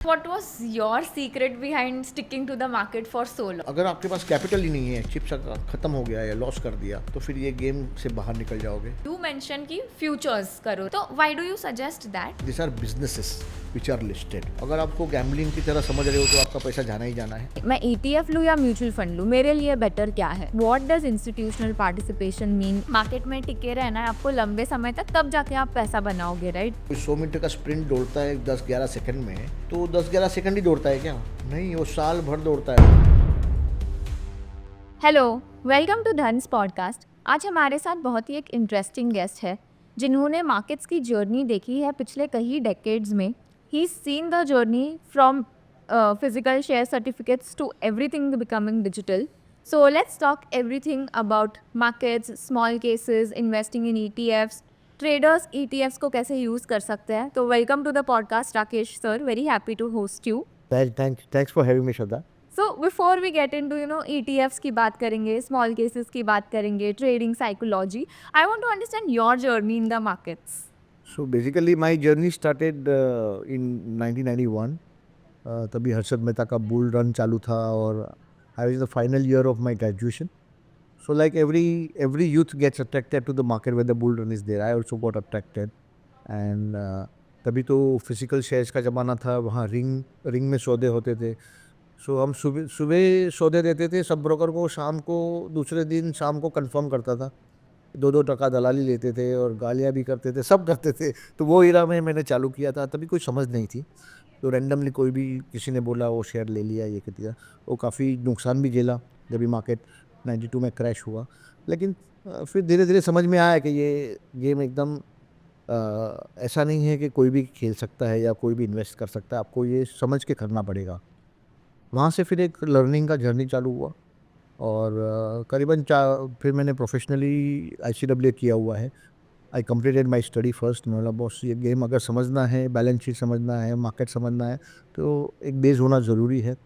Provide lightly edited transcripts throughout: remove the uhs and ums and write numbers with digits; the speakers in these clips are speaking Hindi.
What was your secret behind sticking to the market for so long? अगर आपके पास कैपिटल ही नहीं है, चिप्स खत्म हो गया या लॉस कर दिया, तो फिर ये गेम से बाहर निकल जाओगे. You mentioned कि futures करो, तो why do you suggest that? This are businesses which are listed. अगर आपको गैम्बलिंग की तरह समझ रहे हो तो आपका पैसा जाना ही जाना है. मैं ETF लूँ या म्यूचुअल फंड लूँ, मेरे लिए बेटर क्या है? What does institutional participation mean? Market में टिके रहना है आपको लंबे समय तक, तब जाके आप पैसा बनाओगे, राइट? कोई 100 मीटर का स्प्रिंट दौड़ता है 10-11 सेकंड में, तो 10-11 सेकंड ही दौड़ता है क्या? नहीं, वो साल भर दौड़ता है. Hello, welcome to Dhan's podcast. आज हमारे साथ बहुत ही एक इंटरेस्टिंग गेस्ट है जिन्होंने मार्केट्स की जर्नी देखी है पिछले कई डेकेड्स में. He seen the journey from physical share certificates to everything becoming digital. So let's talk everything about markets, small cases, investing in ETFs, traders ETFs को कैसे यूज़ कर सकते हैं. तो welcome to the podcast Rakesh sir, very happy to host you. Thanks for having me, Shraddha. So before we get into ETFs की बात करेंगे, स्मॉल केसेस की बात करेंगे, trading psychology. I want to understand your journey in the markets. So basically my journey started in 1991. तभी हर्षद मेहता का बुल रन चालू था और I was in the final year of my graduation. So like every youth gets attracted to the market when the bull run is there. I also got attracted. And तभी तो फिजिकल शेयर्स का ज़माना था, वहाँ रिंग में सौदे होते थे. सो हम सुबह सौदे देते थे सब ब्रोकर को, शाम को दूसरे दिन शाम को कंफर्म करता था. 2-2 टका दलाली लेते थे और गालियाँ भी करते थे, सब करते थे. तो वो इरा में मैंने चालू किया था. तभी कोई समझ नहीं थी, तो रैंडमली कोई भी किसी ने बोला वो शेयर ले लिया, ये कर दिया. वो काफ़ी नुकसान भी झेला जब भी मार्केट 92 में क्रैश हुआ. लेकिन फिर धीरे धीरे समझ में आया कि ये गेम एकदम ऐसा नहीं है कि कोई भी खेल सकता है या कोई भी इन्वेस्ट कर सकता है. आपको ये समझ के करना पड़ेगा. वहाँ से फिर एक लर्निंग का जर्नी चालू हुआ और करीबन फिर मैंने प्रोफेशनली ICAA किया हुआ है. I completed my study first. मतलब बॉस, ये गेम अगर समझना है, बैलेंस शीट समझना है, मार्केट समझना है, तो एक बेस होना ज़रूरी है.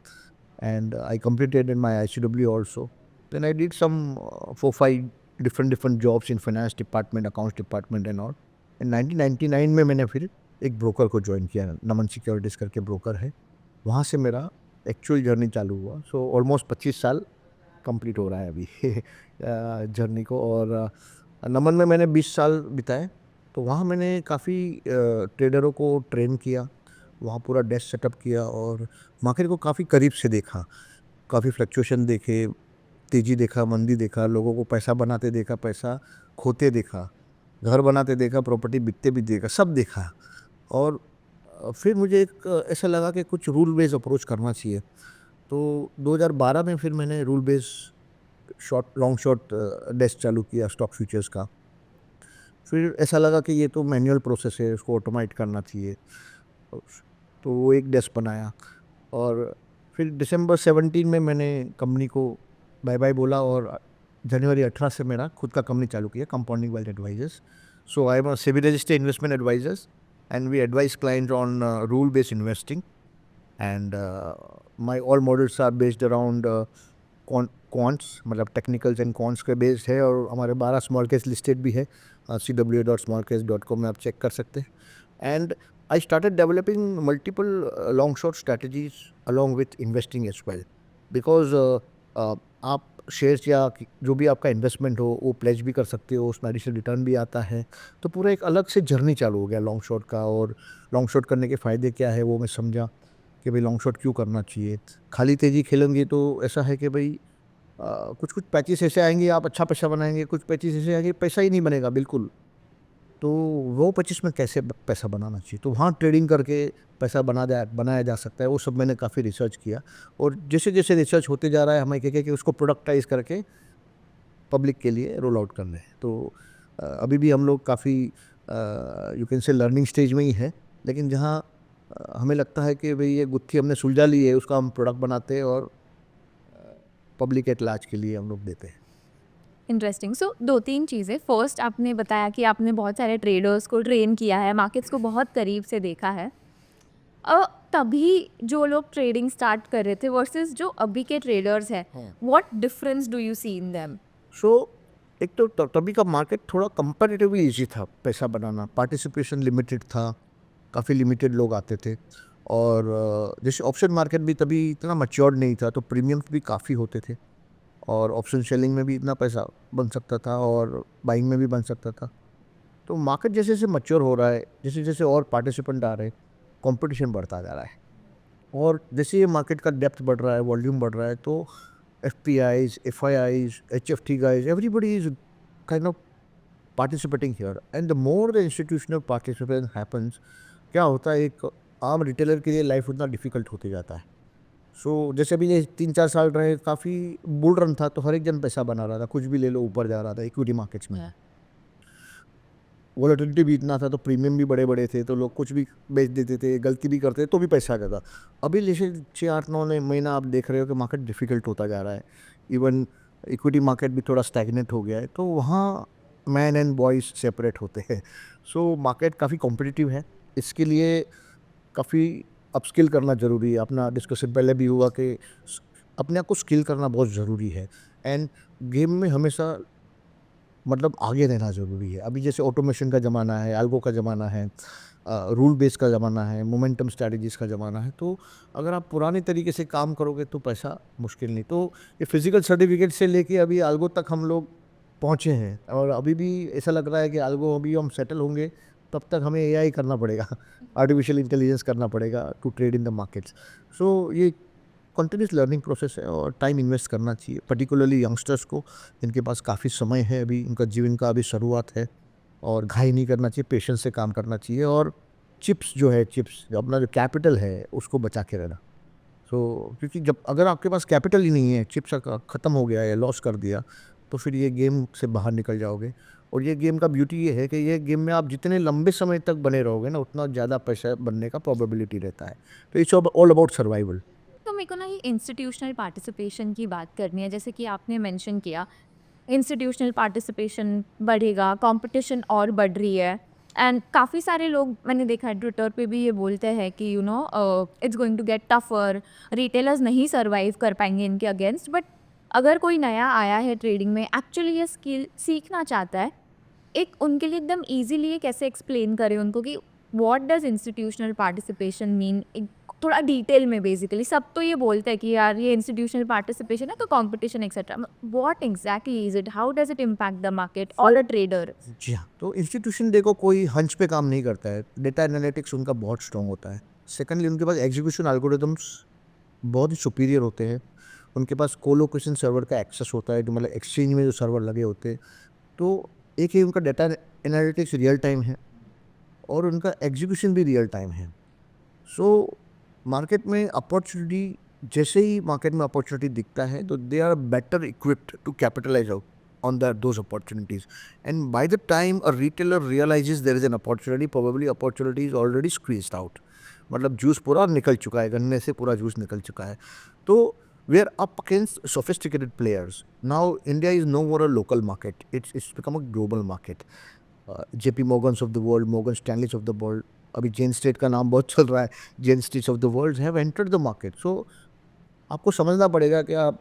And I completed in my ICAA also. Then I did some 4-5 different jobs in finance department, accounts department and all. In 1999 में मैंने फिर एक ब्रोकर को ज्वाइन किया, नमन सिक्योरिटीज़ करके ब्रोकर है. वहाँ से मेरा एक्चुअल जर्नी चालू हुआ. सो ऑलमोस्ट 25 साल कंप्लीट हो रहा है अभी जर्नी को. और नमन में मैंने 20 साल बिताए. तो वहाँ मैंने काफ़ी ट्रेडरों को ट्रेन किया, वहाँ पूरा डेस्क सेटअप किया और मार्केट को काफ़ी करीब से देखा. काफ़ी फ्लक्चुएशन देखे, तेज़ी देखा, मंदी देखा, लोगों को पैसा बनाते देखा, पैसा खोते देखा, घर बनाते देखा, प्रॉपर्टी बिकते भी देखा, सब देखा. और फिर मुझे एक ऐसा लगा कि कुछ रूल बेस्ड अप्रोच करना चाहिए. तो 2012 में फिर मैंने rule based long short desk चालू किया स्टॉक फ्यूचर्स का. फिर ऐसा लगा कि ये तो मैनुअल प्रोसेस है, उसको ऑटोमेट करना चाहिए. तो वो एक डेस्क बनाया और फिर दिसंबर 17 में मैंने कंपनी को बाय बाय बोला और जनवरी 18 से मेरा खुद का कंपनी चालू किया, compounding wealth advisers. So I am a SEBI registered investment advisers and we advise clients on rule-based investing. And my all models are based around quants, मतलब technicals and quants के based है. और हमारे 12 small case listed भी है, cwa.smallcase.com में आप चेक कर सकते हैं. And I started developing multiple long short strategies along with investing as well. Because आप शेयर्स या जो भी आपका इन्वेस्टमेंट हो वो प्लेज भी कर सकते हो, उसमें एडिशनल रिटर्न भी आता है. तो पूरा एक अलग से जर्नी चालू हो गया लॉन्ग शॉट का. और लॉन्ग शॉट करने के फ़ायदे क्या है वो मैं समझा कि भाई लॉन्ग शॉट क्यों करना चाहिए. खाली तेज़ी खेलेंगे तो ऐसा है कि भाई कुछ पैचेस ऐसे आएंगे, आप अच्छा पैसा बनाएंगे, कुछ पैचेस ऐसे आएंगे पैसा ही नहीं बनेगा बिल्कुल. तो वो 25 में कैसे पैसा बनाना चाहिए, तो वहाँ ट्रेडिंग करके पैसा बनाया जा सकता है. वो सब मैंने काफ़ी रिसर्च किया और जैसे जैसे रिसर्च होते जा रहा है हमें क्या कि उसको प्रोडक्टाइज करके पब्लिक के लिए रोल आउट कर रहे हैं. तो अभी भी हम लोग काफ़ी you can say learning stage में ही है. लेकिन जहाँ हमें लगता है कि भाई ये गुत्थी हमने सुलझा ली है, उसका हम प्रोडक्ट बनाते हैं और पब्लिक एट लार्ज के लिए हम लोग देते हैं. इंटरेस्टिंग. सो 2-3 चीज़ें. फर्स्ट, आपने बताया कि आपने बहुत सारे ट्रेडर्स को ट्रेन किया है, मार्केट्स को बहुत करीब से देखा है. तभी जो लोग ट्रेडिंग स्टार्ट कर रहे थे वर्सेस जो अभी के ट्रेडर्स हैं, what difference do you see in them? So एक तो तभी का मार्केट थोड़ा कंपैरेटिवली ईजी था पैसा बनाना. पार्टिसिपेशन लिमिटेड था, काफ़ी लिमिटेड लोग आते थे. और जैसे ऑप्शन मार्केट भी तभी इतना मच्योर्ड नहीं था, तो प्रीमियम्स भी काफ़ी होते थे और ऑप्शन सेलिंग में भी इतना पैसा बन सकता था और बाइंग में भी बन सकता था। तो मार्केट जैसे जैसे मैच्योर हो रहा है, जैसे जैसे और पार्टिसिपेंट आ रहे हैं, कंपटीशन बढ़ता जा रहा है और जैसे ये मार्केट का डेप्थ बढ़ रहा है, वॉल्यूम बढ़ रहा है, तो FPIs, FIIs, HFT guys, everybody is kind of participating here. And the more the institutional participation happens, क्या होता है, एक आम रिटेलर के लिए लाइफ उतना डिफिकल्ट होते जाता है। जैसे अभी ये 3-4 साल रहे, काफ़ी बुल रन था, तो हर एक जन पैसा बना रहा था, कुछ भी ले लो ऊपर जा रहा था इक्विटी मार्केट्स में। वोलेटिलिटी भी इतना था, तो प्रीमियम भी बड़े बड़े थे, तो लोग कुछ भी बेच देते थे, गलती भी करते तो भी पैसा आता था। अभी जैसे 6-8-9 महीना आप देख रहे हो कि मार्केट डिफ़िकल्ट होता जा रहा है, इवन इक्विटी मार्केट भी थोड़ा स्टैग्नेट हो गया है, तो वहाँ मैन एंड बॉयज़ सेपरेट होते हैं। मार्केट काफ़ी कॉम्पिटिटिव है, इसके लिए काफ़ी अपस्किल करना ज़रूरी है। अपना डिस्कशन पहले भी हुआ कि अपने आप को स्किल करना बहुत ज़रूरी है एंड गेम में हमेशा मतलब आगे रहना ज़रूरी है। अभी जैसे ऑटोमेशन का ज़माना है, एल्गो का ज़माना है, रूल बेस का ज़माना है, मोमेंटम स्ट्रैटेजीज़ का ज़माना है, तो अगर आप पुराने तरीके से काम करोगे तो पैसा मुश्किल नहीं। तो ये फिज़िकल सर्टिफिकेट से लेके अभी एल्गो तक हम लोग पहुँचे हैं और अभी भी ऐसा लग रहा है कि एल्गो अभी हम सेटल होंगे, तब तक हमें AI करना पड़ेगा, आर्टिफिशियल इंटेलिजेंस करना पड़ेगा to trade in the markets. ये कंटिन्यूस लर्निंग प्रोसेस है और टाइम इन्वेस्ट करना चाहिए, पर्टिकुलरली यंगस्टर्स को, जिनके पास काफ़ी समय है, अभी उनका जीवन का अभी शुरुआत है और घाई नहीं करना चाहिए, पेशेंस से काम करना चाहिए और चिप्स जो अपना जो कैपिटल है उसको बचा के रहना। क्योंकि जब अगर आपके पास कैपिटल ही नहीं है, चिप्स ख़त्म हो गया है, लॉस कर दिया, तो फिर ये गेम से बाहर निकल जाओगे। और ये गेम का ब्यूटी ये है कि ये गेम में आप जितने लंबे समय तक बने रहोगे ना, उतना ज़्यादा पैसा बनने का प्रोबेबिलिटी रहता है। तो इट्स ऑल अबाउट सर्वाइवल। तो मेरे को ना ये इंस्टीट्यूशनल पार्टिसिपेशन की बात करनी है, जैसे कि आपने मेंशन किया इंस्टीट्यूशनल पार्टिसिपेशन बढ़ेगा, कंपटीशन और बढ़ रही है एंड काफ़ी सारे लोग मैंने देखा है ट्विटर पे भी ये बोलते हैं कि it's going to get tougher, retailers नहीं सर्वाइव कर पाएंगे इनके अगेंस्ट। बट अगर कोई नया आया है ट्रेडिंग में, एक्चुअली ये स्किल सीखना चाहता है, एक उनके लिए एकदम ईजीली ये कैसे एक्सप्लेन करें उनको कि what does institutional participation mean, थोड़ा डिटेल में। बेसिकली सब तो ये बोलते हैं कि यार ये इंस्टीट्यूशनल पार्टिसिपेशन है तो competition etcetera, what exactly is it, how does it impact the market और अ ट्रेडर? जी हाँ, तो इंस्टीट्यूशन देखो कोई हंच पे काम नहीं करता है, डेटा एनालिटिक्स उनका बहुत स्ट्रॉन्ग होता है। सेकेंडली उनके पास एग्जीक्यूशन एल्गोरिदम्स बहुत ही सुपीरियर होते हैं। उनके पास कोलोकेशन सर्वर का एक्सेस होता है, जो मतलब एक्सचेंज में जो सर्वर लगे होते हैं। तो एक ही उनका डेटा एनालिटिक्स रियल टाइम है और उनका एग्जीक्यूशन भी रियल टाइम है। मार्केट में अपॉर्चुनिटी, जैसे ही मार्केट में अपॉर्चुनिटी दिखता है, तो they are better equipped to capitalise out on those opportunities. And by the time a retailer realizes there is an opportunity, probably opportunity is already squeezed out. मतलब जूस पूरा निकल चुका है, गन्ने से पूरा जूस निकल चुका है। तो we are up against sophisticated players. Now India is no more a local market. It's become a global market. JP Morgans of the world, Morgan Stanleys of the world, अभी जेन स्टेट का नाम बहुत चल रहा है, gen states of the world have entered the market. आपको समझना पड़ेगा कि आप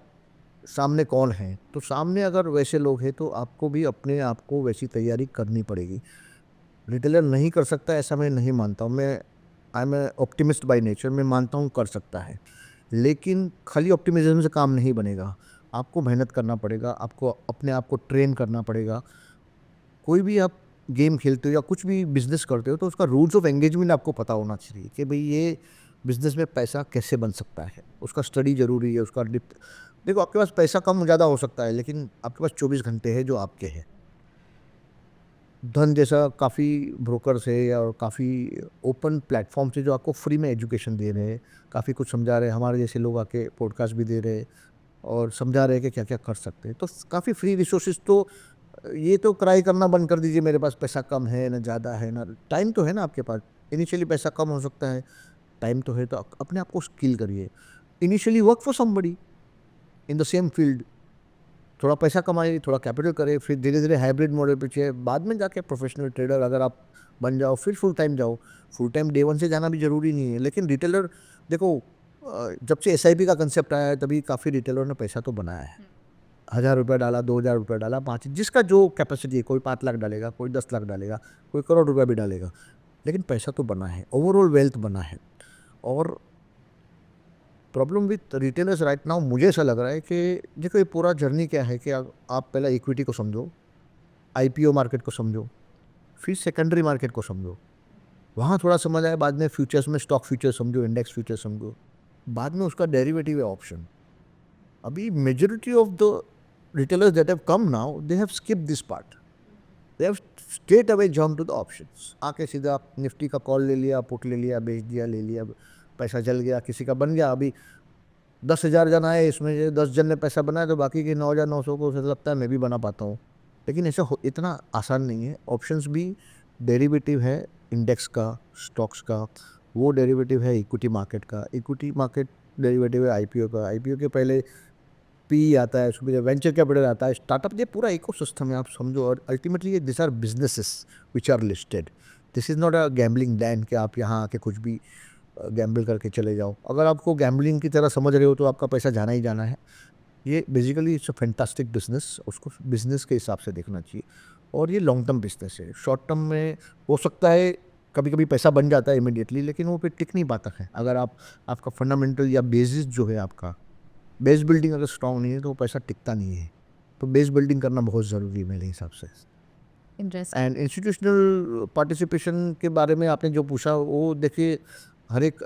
सामने कौन हैं। तो सामने अगर वैसे लोग हैं तो आपको भी अपने आप को वैसी तैयारी करनी पड़ेगी। रिटेलर नहीं कर सकता ऐसा मैं नहीं मानता हूँ। I am a optimist by nature, मैं मानता हूँ कर सकता है, लेकिन खाली ऑप्टिमिज्म से काम नहीं बनेगा। आपको मेहनत करना पड़ेगा, आपको अपने आप को ट्रेन करना पड़ेगा। कोई भी आप गेम खेलते हो या कुछ भी बिजनेस करते हो, तो उसका रूल्स ऑफ एंगेजमेंट आपको पता होना चाहिए कि भाई ये बिजनेस में पैसा कैसे बन सकता है। उसका स्टडी ज़रूरी है, उसका डिप्थ। देखो आपके पास पैसा कम ज़्यादा हो सकता है, लेकिन आपके पास 24 घंटे हैं जो आपके हैं। धन जैसा काफ़ी ब्रोकर्स है या काफ़ी ओपन प्लेटफॉर्म से जो आपको फ्री में एजुकेशन दे रहे हैं, काफ़ी कुछ समझा रहे हैं। हमारे जैसे लोग आके पॉडकास्ट भी दे रहे हैं और समझा रहे हैं कि क्या क्या कर सकते हैं। तो काफ़ी फ्री रिसोर्सेज। तो ये तो क्राई करना बंद कर दीजिए मेरे पास पैसा कम है, ना ज़्यादा है, ना टाइम तो है ना आपके पास। इनिशियली पैसा कम हो सकता है, टाइम तो है, तो अपने आप को स्किल करिए। Initially work for somebody in the same field, थोड़ा पैसा कमाइए, थोड़ा कैपिटल करे, फिर धीरे धीरे हाइब्रिड मॉडल पे चाहिए, बाद में जाके प्रोफेशनल ट्रेडर अगर आप बन जाओ, फिर फुल टाइम जाओ। फुल टाइम डे वन से जाना भी ज़रूरी नहीं है। लेकिन रिटेलर देखो, जब से SIP का कंसेप्ट आया है तभी काफ़ी रिटेलर ने पैसा तो बनाया है। 1000 रुपये डाला, 2000 रुपये डाला, 5, जिसका जो कैपेसिटी है, कोई 5 लाख डालेगा, कोई 10 लाख डालेगा, कोई करोड़ रुपया भी डालेगा, लेकिन पैसा तो बना है, ओवरऑल वेल्थ बना है। और problem with retailers right now मुझे ऐसा लग रहा है कि देखो ये पूरा जर्नी क्या है कि आप पहले इक्विटी को समझो, आईपीओ मार्केट को समझो, फिर सेकेंडरी मार्केट को समझो, वहाँ थोड़ा समझ आए, बाद में फ्यूचर्स में स्टॉक फ्यूचर्स समझो, इंडेक्स फ्यूचर्स समझो, बाद में उसका डेरिवेटिव है ऑप्शन. अभी majority of the retailers that have come now they have skip this part. They have straight away jump to the options. आके सीधा निफ्टी का कॉल ले लिया, पुट ले लिया, बेच दिया, ले लिया, पैसा चल गया, किसी का बन गया. अभी 10,000 जन आए, इसमें 10 जन ने पैसा बनाया तो बाकी के 9,900 को उसे लगता है मैं भी बना पाता हूँ. लेकिन ऐसा इतना आसान नहीं है. ऑप्शंस भी डेरिवेटिव है इंडेक्स का, स्टॉक्स का, वो डेरिवेटिव है इक्विटी मार्केट का, इक्विटी मार्केट डेरिवेटिव है आईपीओ का, आईपीओ के पहले पी आता है, उसमें वेंचर कैपिटल आता है, स्टार्टअप, ये पूरा इकोसिस्टम है आप समझो. और ultimately this are businesses which are listed. This is not a gambling land कि आप यहाँ आके कुछ भी गैम्बल करके चले जाओ. अगर आपको गैम्बलिंग की तरह समझ रहे हो तो आपका पैसा जाना ही जाना है. ये basically it's a fantastic business, उसको बिजनेस के हिसाब से देखना चाहिए. और ये लॉन्ग टर्म बिजनेस है. शॉर्ट टर्म में हो सकता है कभी कभी पैसा बन जाता है इमीडिएटली, लेकिन वो फिर टिक नहीं पाता है. अगर आपका फंडामेंटल या बेसिस जो है, आपका बेस बिल्डिंग अगर स्ट्रॉन्ग नहीं है तो वो पैसा टिकता नहीं है. तो बेस बिल्डिंग करना बहुत ज़रूरी है मेरे हिसाब से. इंटरेस्टिंग. एंड इंस्टीट्यूशनल पार्टिसिपेशन के बारे में आपने जो पूछा, वो देखिए हर एक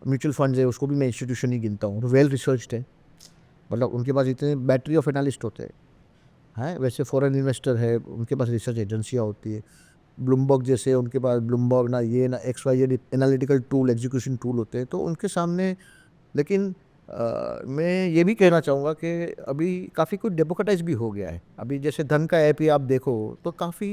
म्यूचुअल फंड है उसको भी मैं इंस्टीट्यूशन ही गिनता हूँ. वेल रिसर्च्ड है, मतलब उनके पास इतने बैटरी ऑफ एनालिस्ट होते हैं. वैसे फॉरेन इन्वेस्टर है, उनके पास रिसर्च एजेंसियाँ होती है. ब्लूमबर्ग जैसे, उनके पास ब्लूमबर्ग ना ये ना XYZ analytical tool, execution tool होते हैं, तो उनके सामने. लेकिन मैं ये भी कहना चाहूँगा कि अभी काफ़ी कुछ डेमोक्रेटाइज भी हो गया है. अभी जैसे धन का ऐप ही आप देखो तो काफ़ी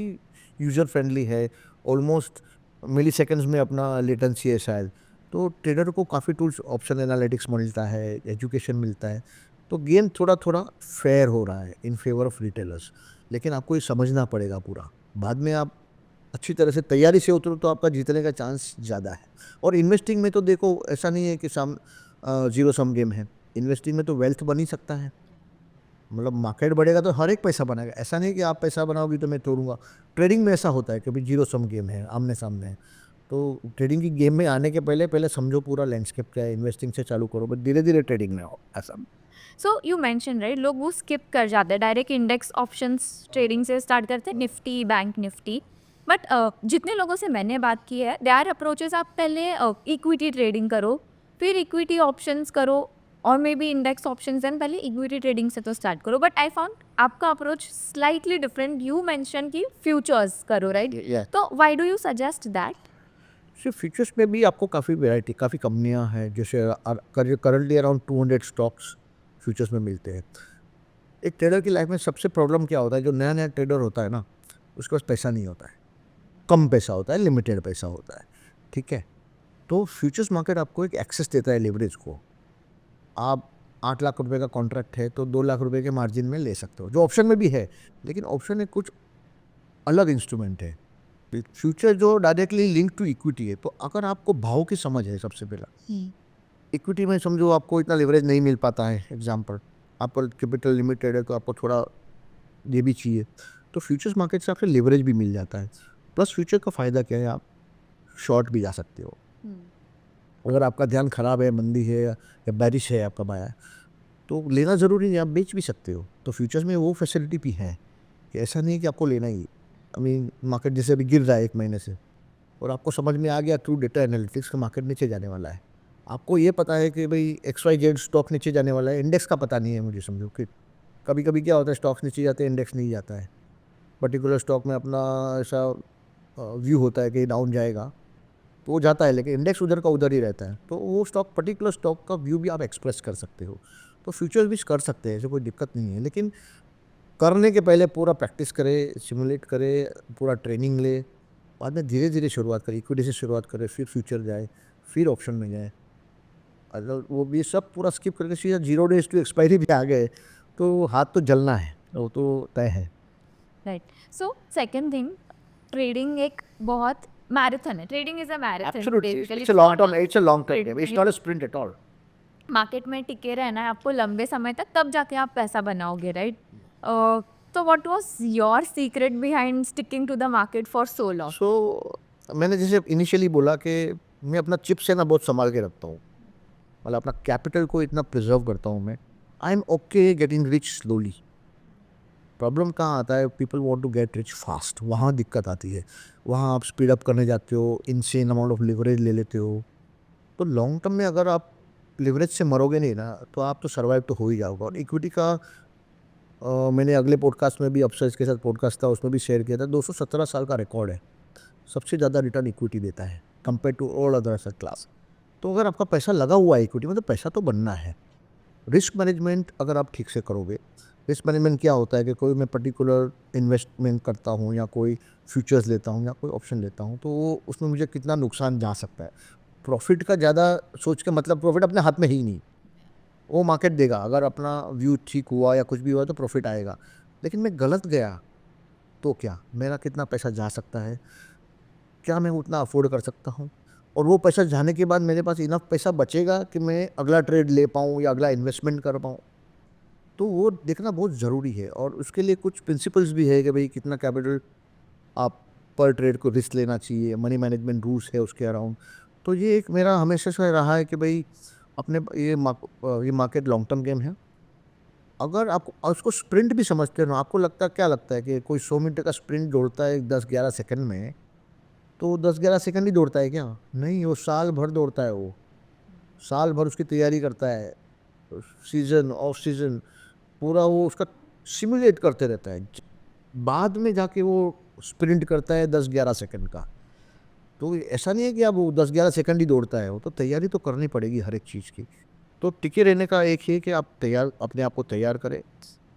यूज़र फ्रेंडली है, ऑलमोस्ट मिली सेकेंड्स में अपना लेटेंसी है शायद. तो ट्रेडर को काफ़ी टूल्स, ऑप्शन एनालिटिक्स मिलता है, एजुकेशन मिलता है. तो गेम थोड़ा थोड़ा फेयर हो रहा है इन फेवर ऑफ रिटेलर्स. लेकिन आपको ये समझना पड़ेगा पूरा. बाद में आप अच्छी तरह से तैयारी से उतरो तो आपका जीतने का चांस ज़्यादा है. और इन्वेस्टिंग में तो देखो ऐसा नहीं है कि जीरो सम गेम है. इन्वेस्टिंग में तो वेल्थ बन ही सकता है. मतलब मार्केट बढ़ेगा तो हर एक पैसा बनाएगा. ऐसा नहीं कि आप पैसा बनाओगी तो मैं तोड़ूंगा. ट्रेडिंग में ऐसा होता है कि भाई जीरो सम गेम है, आमने सामने है. तो ट्रेडिंग की गेम में आने के पहले समझो पूरा लैंडस्केप क्या है. इन्वेस्टिंग से चालू करो, बट धीरे धीरे ट्रेडिंग में आओ. ऐसा. सो यू मेंशन राइट, लोग वो स्किप कर जाते हैं, डायरेक्ट इंडेक्स ऑप्शंस ट्रेडिंग से स्टार्ट करते हैं, निफ्टी, बैंक निफ्टी. बट जितने लोगों से मैंने बात की है, दे आर अप्रोचेस, आप पहले इक्विटी ट्रेडिंग करो, फिर इक्विटी ऑप्शंस करो, और may be index options, and पहले इक्विटी ट्रेडिंग से तो स्टार्ट करो. बट आई फाउंड आपका approach slightly different. You mention कि फ्यूचर्स करो, राइट? Yeah. तो why do you suggest that? सिर्फ फ्यूचर्स में भी आपको काफ़ी वेराइटी, काफ़ी कंपनियां हैं. जैसे करंटली अराउंड 200 स्टॉक्स फ्यूचर्स में मिलते हैं. एक ट्रेडर की लाइफ में सबसे प्रॉब्लम क्या होता है, जो नया नया ट्रेडर होता है ना, उसके पास पैसा नहीं होता है, कम पैसा होता है, लिमिटेड पैसा होता है. ठीक है. तो फ्यूचर्स मार्केट आपको एक एक्सेस देता है लेवरेज को. आप 8 लाख रुपए का कॉन्ट्रैक्ट है तो 2 लाख रुपए के मार्जिन में ले सकते हो, जो ऑप्शन में भी है. लेकिन ऑप्शन एक कुछ अलग इंस्ट्रूमेंट है. फ्यूचर जो डायरेक्टली लिंक टू इक्विटी है. तो अगर आपको भाव की समझ है, सबसे पहला इक्विटी में समझो आपको इतना लिवरेज नहीं मिल पाता है. एग्जांपल, आपका कैपिटल लिमिटेड है तो आपको थोड़ा ये भी चाहिए. तो फ्यूचर्स मार्केट से आपसे लिवरेज भी मिल जाता है. प्लस फ्यूचर का फ़ायदा क्या है, आप शॉर्ट भी जा सकते हो. अगर आपका ध्यान ख़राब है, मंदी है या बैरिश है आपका बाया, तो लेना ज़रूरी नहीं, आप बेच भी सकते हो. तो फ्यूचर्स में वो फैसिलिटी भी है कि ऐसा नहीं है कि आपको लेना ही. आई मीन मार्केट जैसे अभी गिर रहा है 1 महीने से, और आपको समझ में आ गया थ्रू डेटा एनालिटिक्स का मार्केट नीचे जाने वाला है. आपको ये पता है कि भाई XYZ स्टॉक नीचे जाने वाला है, इंडेक्स का पता नहीं है मुझे, समझो कि कभी कभी क्या होता है, स्टॉक्स नीचे जाते हैं, इंडेक्स नहीं जाता है. पर्टिकुलर स्टॉक में अपना ऐसा व्यू होता है कि डाउन जाएगा तो वो जाता है, लेकिन इंडेक्स उधर का उधर ही रहता है. तो वो स्टॉक, पर्टिकुलर स्टॉक का व्यू भी आप एक्सप्रेस कर सकते हो. तो फ्यूचर्स भी कर सकते हैं, ऐसे कोई दिक्कत नहीं है. लेकिन करने के पहले पूरा प्रैक्टिस करे, सिमुलेट करे, पूरा ट्रेनिंग ले, बाद में धीरे धीरे शुरुआत करे. इक्विटी से शुरुआत करे, फिर फ्यूचर जाए, फिर ऑप्शन में जाए. अगर वो भी सब पूरा स्किप करके सीधा 0 days टू एक्सपायरी भी आ गए तो हाथ तो जलना है, वो तो तय है. Right. So second thing, trading एक बहुत मैराथन है. Trading is a marathon. It's a long term. It's a long term game. It's not a sprint at all. Market में टिके रहना है आपको लंबे समय तक, तब जाके आप पैसा बनाओगे, राइट? तो what was your secret behind sticking to the market for so long? So मैंने जैसे इनिशियली बोला कि मैं अपना चिप्स है ना बहुत संभाल के रखता हूँ, मतलब अपना कैपिटल को इतना प्रिजर्व करता हूँ मैं। I am okay getting rich slowly. Problem कहाँ आता है, people want to get rich fast, वहाँ दिक्कत आती है। वहाँ आप स्पीड अप करने जाते हो, इनसेन अमाउंट ऑफ लिवरेज ले लेते हो। तो लॉन्ग टर्म में अगर आप लिवरेज से मरोगे नहीं ना, तो आप तो सर्वाइव तो हो ही जाओगे। और इक्विटी का मैंने अगले पॉडकास्ट में भी, अफसर के साथ पॉडकास्ट था उसमें भी शेयर किया था, 217 साल का रिकॉर्ड है, सबसे ज़्यादा रिटर्न इक्विटी देता है compare to all other asset class. तो अगर आपका पैसा लगा हुआ है इक्विटी में, तो पैसा तो बनना है। रिस्क मैनेजमेंट अगर आप ठीक से करोगे, रिस्क मैनेजमेंट क्या होता है कि कोई मैं पर्टिकुलर इन्वेस्टमेंट करता हूँ या कोई फ्यूचर्स लेता हूँ या कोई ऑप्शन लेता हूँ, तो उसमें मुझे कितना नुकसान जा सकता है। प्रॉफिट का ज़्यादा सोच के मतलब, प्रॉफिट अपने हाथ में है ही नहीं, वो मार्केट देगा। अगर अपना व्यू ठीक हुआ या कुछ भी हुआ तो प्रॉफिट आएगा, लेकिन मैं गलत गया तो क्या, मेरा कितना पैसा जा सकता है, क्या मैं उतना अफोर्ड कर सकता हूँ, और वो पैसा जाने के बाद मेरे पास इनफ पैसा बचेगा कि मैं अगला ट्रेड ले पाऊँ या अगला इन्वेस्टमेंट कर पाऊँ। तो वो देखना बहुत ज़रूरी है, और उसके लिए कुछ प्रिंसिपल्स भी है कि भाई कितना कैपिटल आप पर ट्रेड को रिस्क लेना चाहिए, मनी मैनेजमेंट रूल्स है उसके अराउंड। तो ये एक मेरा हमेशा से रहा है कि भाई अपने ये मार्केट लॉन्ग टर्म गेम है। अगर आप उसको स्प्रिंट भी समझते हो ना, आपको क्या लगता है कि कोई 100 मीटर का स्प्रिंट दौड़ता है 10-11 सेकंड में, तो 10-11 सेकंड ही दौड़ता है क्या? नहीं, वो साल भर दौड़ता है। वो साल भर उसकी तैयारी करता है, सीजन ऑफ सीजन पूरा वो उसका सिमुलेट करते रहता है। बाद में जाके वो स्प्रिंट करता है 10-11 सेकंड का। तो ऐसा नहीं है कि अब वो 10-11 सेकंड ही दौड़ता है, वो तो तैयारी तो करनी पड़ेगी हर एक चीज़ की। तो टिके रहने का एक ही है कि आप अपने आप को तैयार करें,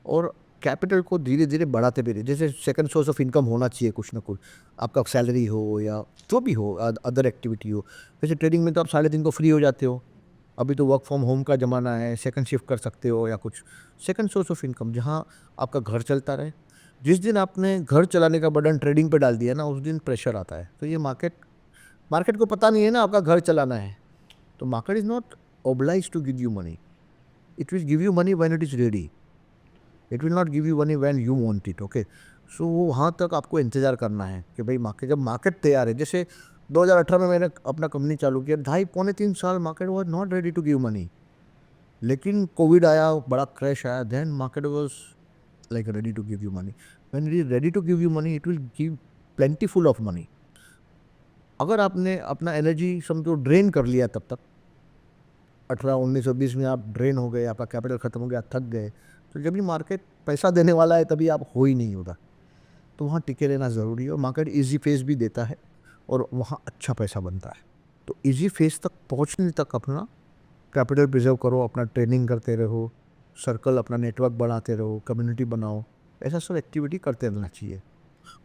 और कैपिटल को धीरे धीरे बढ़ाते भी रहे। जैसे सेकंड सोर्स ऑफ इनकम होना चाहिए कुछ ना कुछ, आपका सैलरी हो या जो भी हो, अदर एक्टिविटी हो। जैसे ट्रेडिंग में तो आप 3:30 को फ्री हो जाते हो, अभी तो वर्क फ्रॉम होम का ज़माना है, सेकंड शिफ्ट कर सकते हो या कुछ। सेकंड सोर्स ऑफ इनकम जहाँ आपका घर चलता रहे। जिस दिन आपने घर चलाने का बटन ट्रेडिंग पे डाल दिया ना, उस दिन प्रेशर आता है। तो ये मार्केट को पता नहीं है ना आपका घर चलाना है, तो market is not obliged to give you money. It will give you money when it is ready. It will not give you money when you want it. Okay. सो वहाँ तक आपको इंतज़ार करना है कि भाई जब मार्केट तैयार है। जैसे 2018 में मैंने अपना कंपनी चालू किया, 2.5-3 साल market was not ready to give money, लेकिन कोविड आया, बड़ा क्रैश आया, then market was like ready to give you money. When it is ready to give you money, it will give plentiful of money. अगर आपने अपना एनर्जी समझो ड्रेन कर लिया, तब तक 18, 19 और 20 में आप ड्रेन हो गए, आपका कैपिटल ख़त्म हो गया, थक गए, तो जब भी मार्केट पैसा देने वाला है तभी आप हो ही नहीं होगा। तो वहाँ टिके रहना ज़रूरी है, और मार्केट इजी फेस भी देता है और वहाँ अच्छा पैसा बनता है। तो इजी फेस तक पहुँचने तक अपना कैपिटल प्रिजर्व करो, अपना ट्रेनिंग करते रहो, सर्कल अपना नेटवर्क बढ़ाते रहो, कम्युनिटी बनाओ, ऐसा सब एक्टिविटी करते रहना चाहिए।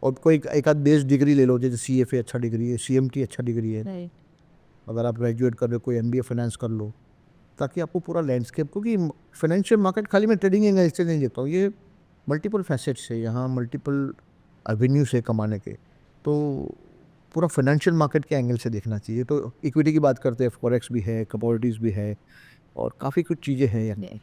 और कोई एक आध बेस्ड डिग्री ले लो, जैसे CFA अच्छा डिग्री है, CMT अच्छा डिग्री है। राइट। अगर आप ग्रेजुएट कर रहे हो, कोई MBA फाइनेंस कर लो, ताकि आपको पूरा लैंडस्केप, क्योंकि फाइनेंशियल मार्केट खाली मैं ट्रेडिंग एंगल से नहीं देखता हूँ, ये मल्टीपल फैसेट्स है, यहाँ मल्टीपल एवेन्यूज है कमाने के। तो पूरा फाइनेंशियल मार्केट के एंगल से देखना चाहिए। तो इक्विटी की बात करते हैं, फॉरेक्स भी है, कमोडिटीज़ भी है, और काफ़ी कुछ चीज़ें हैं यहाँ।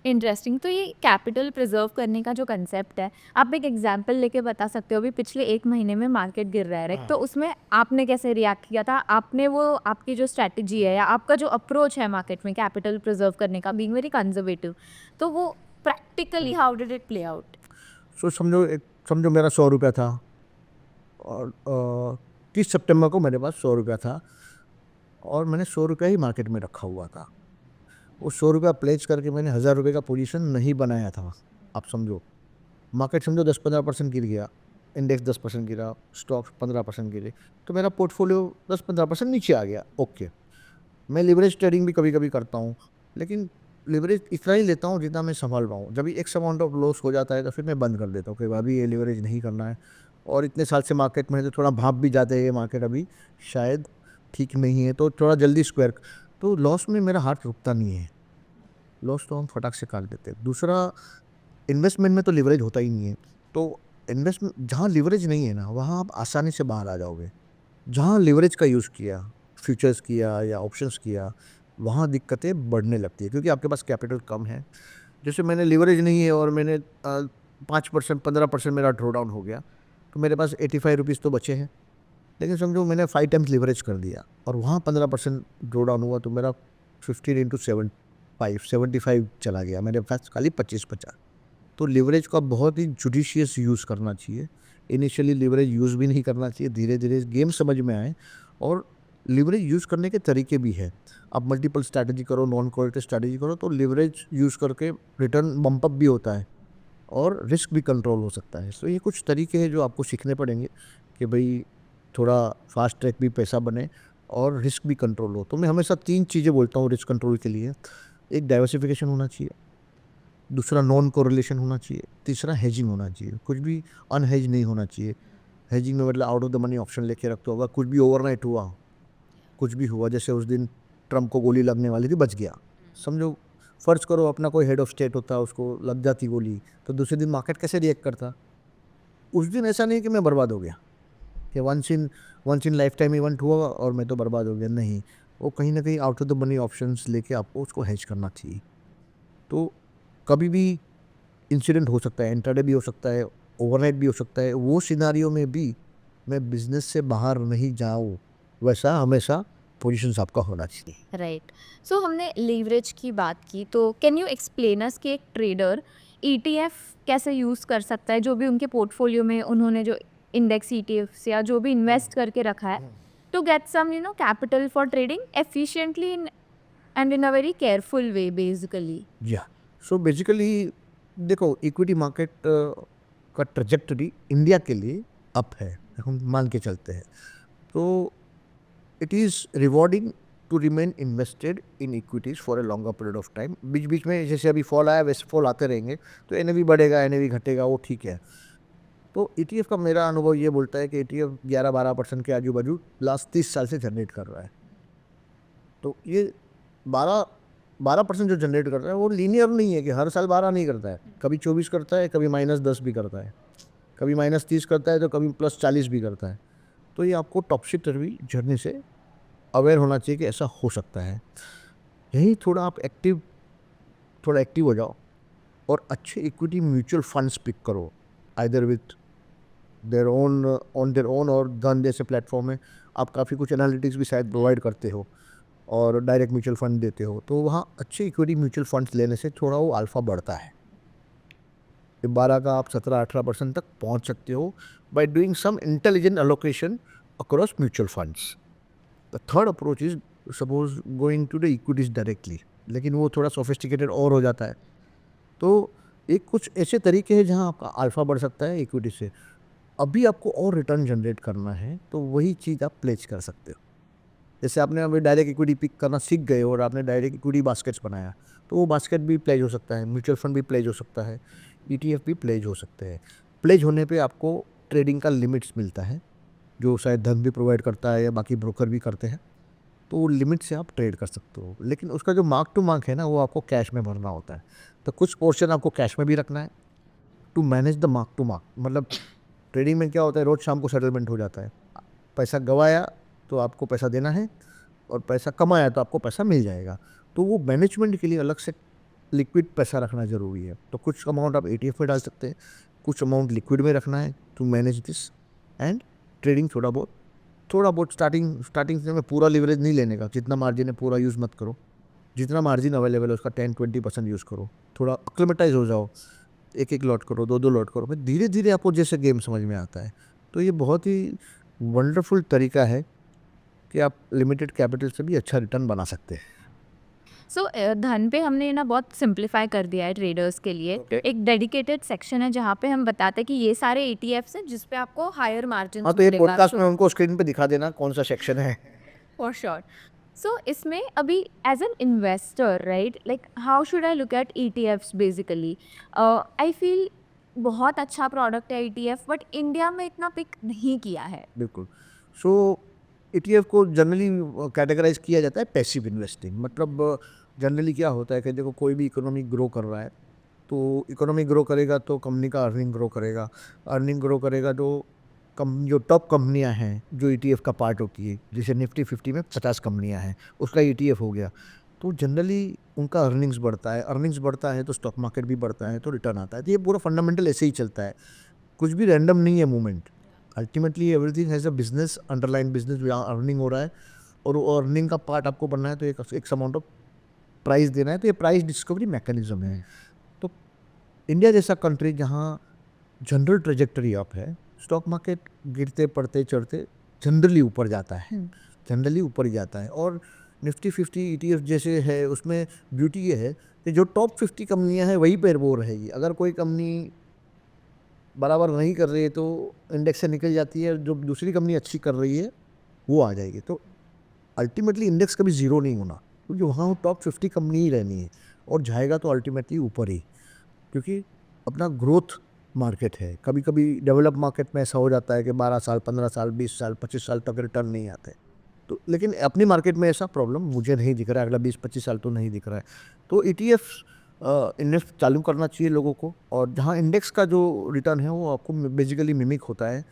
इंटरेस्टिंग। तो ये कैपिटल प्रिजर्व करने का जो कंसेप्ट है, आप एक एग्जांपल लेके बता सकते हो? अभी पिछले 1 महीने में मार्केट गिर रहा है, राइट? तो उसमें आपने कैसे रिएक्ट किया था? आपने वो आपकी जो स्ट्रैटेजी है या आपका जो अप्रोच है मार्केट में कैपिटल प्रिजर्व करने का, बीइंग वेरी कंजर्वेटिव, तो वो practically how did it play out? So समझो मेरा 100 रुपया था, और 30 सितंबर को मेरे पास 100 रुपया था, और मैंने 100 रुपया ही मार्केट में रखा हुआ था। वो 100 रुपया प्लेस करके मैंने 1000 रुपये का पोजीशन नहीं बनाया था। आप समझो, मार्केट समझो 10-15% गिर गया, इंडेक्स 10% गिरा, स्टॉक्स 15% गिरे, तो मेरा पोर्टफोलियो 10-15% नीचे आ गया। ओके, मैं लिवरेज ट्रेडिंग भी कभी कभी करता हूँ, लेकिन लिवरेज इतना ही लेता हूँ जितना मैं संभाल पाऊँ। जब एक्स अमाउंट ऑफ लॉस हो जाता है तो फिर मैं बंद कर देता हूँ कि अभी ये लिवरेज नहीं करना है। और इतने साल से मार्केट में है तो थोड़ा भाप भी जाते हैं, ये मार्केट अभी शायद ठीक नहीं है, तो थोड़ा जल्दी स्क्वायर। तो लॉस में मेरा हाथ रुकता नहीं है, लॉस तो हम फटाक से काट देते हैं। दूसरा, इन्वेस्टमेंट में तो लिवरेज होता ही नहीं है। तो इन्वेस्टमेंट जहाँ लिवरेज नहीं है ना, वहाँ आप आसानी से बाहर आ जाओगे। जहाँ लिवरेज का यूज़ किया, फ्यूचर्स किया या ऑप्शंस किया, वहाँ दिक्कतें बढ़ने लगती है, क्योंकि आपके पास कैपिटल कम है। जैसे मैंने लिवरेज नहीं है और मैंने 5%, 15% मेरा ड्रॉ डाउन हो गया, तो मेरे पास 85 रुपीज़ तो बचे हैं। लेकिन समझो मैंने 5 टाइम्स लिवरेज कर दिया और वहाँ 15% ड्रॉ डाउन हुआ तो मेरा 15 इंटू 75 चला गया, मेरे पास खाली 25 बचा। तो लिवरेज का बहुत ही जुडिशियस यूज़ करना चाहिए। इनिशियली लिवरेज यूज़ भी नहीं करना चाहिए, धीरे धीरे गेम समझ में आए। और लिवरेज यूज़ करने के तरीके भी हैं। आप मल्टीपल स्ट्रैटेजी करो, नॉन कोऑर्डिनेटेड स्ट्रैटेजी करो, तो लिवरेज यूज़ करके रिटर्न बम्प अप भी होता है और रिस्क भी कंट्रोल हो सकता है। तो ये कुछ तरीके हैं जो आपको सीखने पड़ेंगे कि भाई थोड़ा फास्ट ट्रैक भी पैसा बने और रिस्क भी कंट्रोल हो। तो मैं हमेशा 3 चीज़ें बोलता हूँ रिस्क कंट्रोल के लिए। एक डाइवर्सिफिकेशन होना चाहिए, दूसरा नॉन कोरिलेशन होना चाहिए, तीसरा हेजिंग होना चाहिए। कुछ भी अनहेज नहीं होना चाहिए। हेजिंग में मतलब out of the money option लेके रखते होगा, कुछ भी ओवरनाइट हुआ, कुछ भी हुआ, जैसे उस दिन ट्रम्प को गोली लगने वाली थी, बच गया, समझो। फ़र्ज़ करो अपना कोई हेड ऑफ स्टेट होता, उसको लग जाती गोली, तो दूसरे दिन मार्केट कैसे रिएक्ट करता? उस दिन ऐसा नहीं कि मैं बर्बाद हो गया, कि once in life time event हुआ और मैं तो बर्बाद हो गया, नहीं। वो कहीं ना कहीं out of the money options लेके आपको उसको हेज करना चाहिए। तो कभी भी इंसिडेंट हो सकता है, इंट्राडे भी हो सकता है, ओवरनाइट भी हो सकता है। वो सिनारियो में भी मैं बिजनेस से बाहर नहीं जाऊँ, वैसा हमेशा पोजीशंस आपका होना चाहिए। राइट। सो हमने लीवरेज की बात की, तो कैन यू एक्सप्लेन अस कि एक ट्रेडर ईटीएफ कैसे यूज़ कर सकता है, जो भी उनके पोर्टफोलियो में उन्होंने जो इंडेक्स ईटीएफ्स या जो भी इन्वेस्ट करके रखा है, to get some capital for trading efficiently and in a very careful way basically. या सो बेसिकली देखो, इक्विटी मार्केट का ट्रजेक्टरी इंडिया के लिए अप है, हम मान के चलते हैं। तो it is rewarding to remain invested in equities for a longer period of time. बीच बीच में जैसे अभी फॉल आया वैसे फॉल आते रहेंगे, तो एनएवी बढ़ेगा, एनएवी घटेगा, वो ठीक है। तो ईटीएफ का मेरा अनुभव ये बोलता है कि ईटीएफ 11-12% के आजू बाजू लास्ट 30 साल से जनरेट कर रहा है। तो ये 12% जो जनरेट कर रहा है वो लीनियर नहीं है कि हर साल 12 नहीं करता है, कभी 24 करता है, कभी -10 भी करता है, कभी -30 करता है, तो कभी +40 भी करता है। तो ये आपको टॉपसी टर्वी जर्नी से अवेयर होना चाहिए कि ऐसा हो सकता है। यही थोड़ा आप थोड़ा एक्टिव हो जाओ और अच्छे इक्विटी म्यूचुअल फंड्स पिक करो, आइदर विथ देयर ओन और धन जैसे प्लेटफॉर्म में आप काफ़ी कुछ एनालिटिक्स भी शायद प्रोवाइड करते हो और डायरेक्ट म्यूचुअल फंड देते हो। तो वहाँ अच्छे इक्विटी म्यूचुअल फंड्स लेने से थोड़ा वो अल्फ़ा बढ़ता है। 12 का आप 17-18% तक पहुँच सकते हो by doing some intelligent allocation across mutual funds. The third approach is suppose going to the equities directly, लेकिन वो थोड़ा सोफिस्टिकेटेड और हो जाता है। तो एक कुछ ऐसे तरीके हैं जहाँ आपका अल्फ़ा बढ़ सकता है इक्विटी से। अभी आपको और रिटर्न जनरेट करना है तो वही चीज़ आप प्लेज कर सकते हो। जैसे आपने अभी डायरेक्ट इक्विटी पिक करना सीख गए और आपने डायरेक्ट इक्विटी बास्केट्स बनाया, तो वो बास्केट भी प्लेज हो सकता है, म्यूचुअल फंड भी प्लेज हो सकता है, ईटीएफ भी प्लेज हो सकते हैं। प्लेज होने पे आपको ट्रेडिंग का लिमिट्स मिलता है, जो शायद धन भी प्रोवाइड करता है या बाकी ब्रोकर भी करते हैं। तो वो लिमिट से आप ट्रेड कर सकते हो, लेकिन उसका जो मार्क टू मार्क है ना, वो आपको कैश में भरना होता है। तो कुछ पोर्शन आपको कैश में भी रखना है to manage the mark to market. मतलब ट्रेडिंग में क्या होता है, रोज़ शाम को सेटलमेंट हो जाता है। पैसा गवाया तो आपको पैसा देना है और पैसा कमाया तो आपको पैसा मिल जाएगा। तो वो मैनेजमेंट के लिए अलग से लिक्विड पैसा रखना ज़रूरी है। तो कुछ अमाउंट आप एटीएफ में डाल सकते हैं, कुछ अमाउंट लिक्विड में रखना है to manage this. And trading थोड़ा बहुत स्टार्टिंग से में पूरा लिवरेज नहीं लेने का, जितना मार्जिन है पूरा यूज़ मत करो। जितना मार्जिन अवेलेबल है उसका 10-20% यूज़ करो। थोड़ा एक्लेमेटाइज हो जाओ, एक लॉट करो, 2 लॉट करो, फिर धीरे धीरे आपको जैसे गेम समझ में आता है। तो ये बहुत ही वंडरफुल तरीका है कि आप लिमिटेड कैपिटल से भी अच्छा रिटर्न बना सकते हैं। सो धन पे हमने ना बहुत सिंप्लीफाई कर दिया है ट्रेडर्स के लिए। Okay. एक डेडिकेटेड सेक्शन है जहाँ पे हम बताते हैं कि ये सारे ETFs हैं जिस पे आपको हायर मार्जिन हाँ, तो ये पॉडकास्ट में उनको स्क्रीन पे दिखा देना कौन सा सेक्शन है। For sure. सो इसमें अभी as an investor right, like how should I look at ETFs basically. I feel बहुत अच्छा प्रोडक्ट है ETF, बट इंडिया में इतना पिक नहीं किया है। बिल्कुल। सो ईटीएफ को जनरली कैटेगराइज किया जाता है पैसिव इन्वेस्टिंग। मतलब जनरली क्या होता है कि देखो, कोई भी इकोनॉमी ग्रो कर रहा है, तो इकोनॉमी ग्रो करेगा तो कंपनी का अर्निंग ग्रो करेगा, अर्निंग ग्रो करेगा तो जो टॉप कंपनियां हैं जो ईटीएफ का पार्ट होती है, जैसे निफ्टी 50 में 50 कंपनियां हैं, उसका ईटीएफ हो गया, तो जनरली उनका अर्निंग्स बढ़ता है तो स्टॉक मार्केट भी बढ़ता है, तो रिटर्न आता है। तो ये पूरा फंडामेंटल ऐसे ही चलता है, कुछ भी रैंडम नहीं है movement. Ultimately everything has a business, underline business जहाँ अर्निंग हो रहा है, और वो अर्निंग का पार्ट आपको बनना है तो एक अमाउंट ऑफ प्राइस देना है, तो ये प्राइस डिस्कवरी मैकेनिज्म है। तो इंडिया जैसा कंट्री जहाँ जनरल ट्रेजेक्टरी अप है, स्टॉक मार्केट गिरते पड़ते चढ़ते जनरली ऊपर जाता है, जनरली ऊपर ही जाता है। और निफ्टी 50 ETF जैसे है, उसमें ब्यूटी ये है कि जो टॉप 50 कंपनियां हैं वहीं पर वो रहेगी। अगर कोई कंपनी बराबर नहीं कर रही है तो इंडेक्स से निकल जाती है, जो दूसरी कंपनी अच्छी कर रही है वो आ जाएगी। तो अल्टीमेटली इंडेक्स कभी ज़ीरो नहीं होना, क्योंकि वहाँ टॉप 50 कंपनी ही रहनी है, और जाएगा तो अल्टीमेटली ऊपर ही, क्योंकि अपना ग्रोथ मार्केट है। कभी कभी डेवलप मार्केट में ऐसा हो जाता है कि 12 साल 15 साल 20 साल 25 साल तक रिटर्न नहीं आते, तो लेकिन अपनी मार्केट में ऐसा प्रॉब्लम मुझे नहीं दिख रहा है, अगला 20-25 साल तो नहीं दिख रहा है। तो ETF इन्वेस्ट चालू करना चाहिए लोगों को, और जहाँ इंडेक्स का जो रिटर्न है वो आपको बेसिकली मिमिक होता है।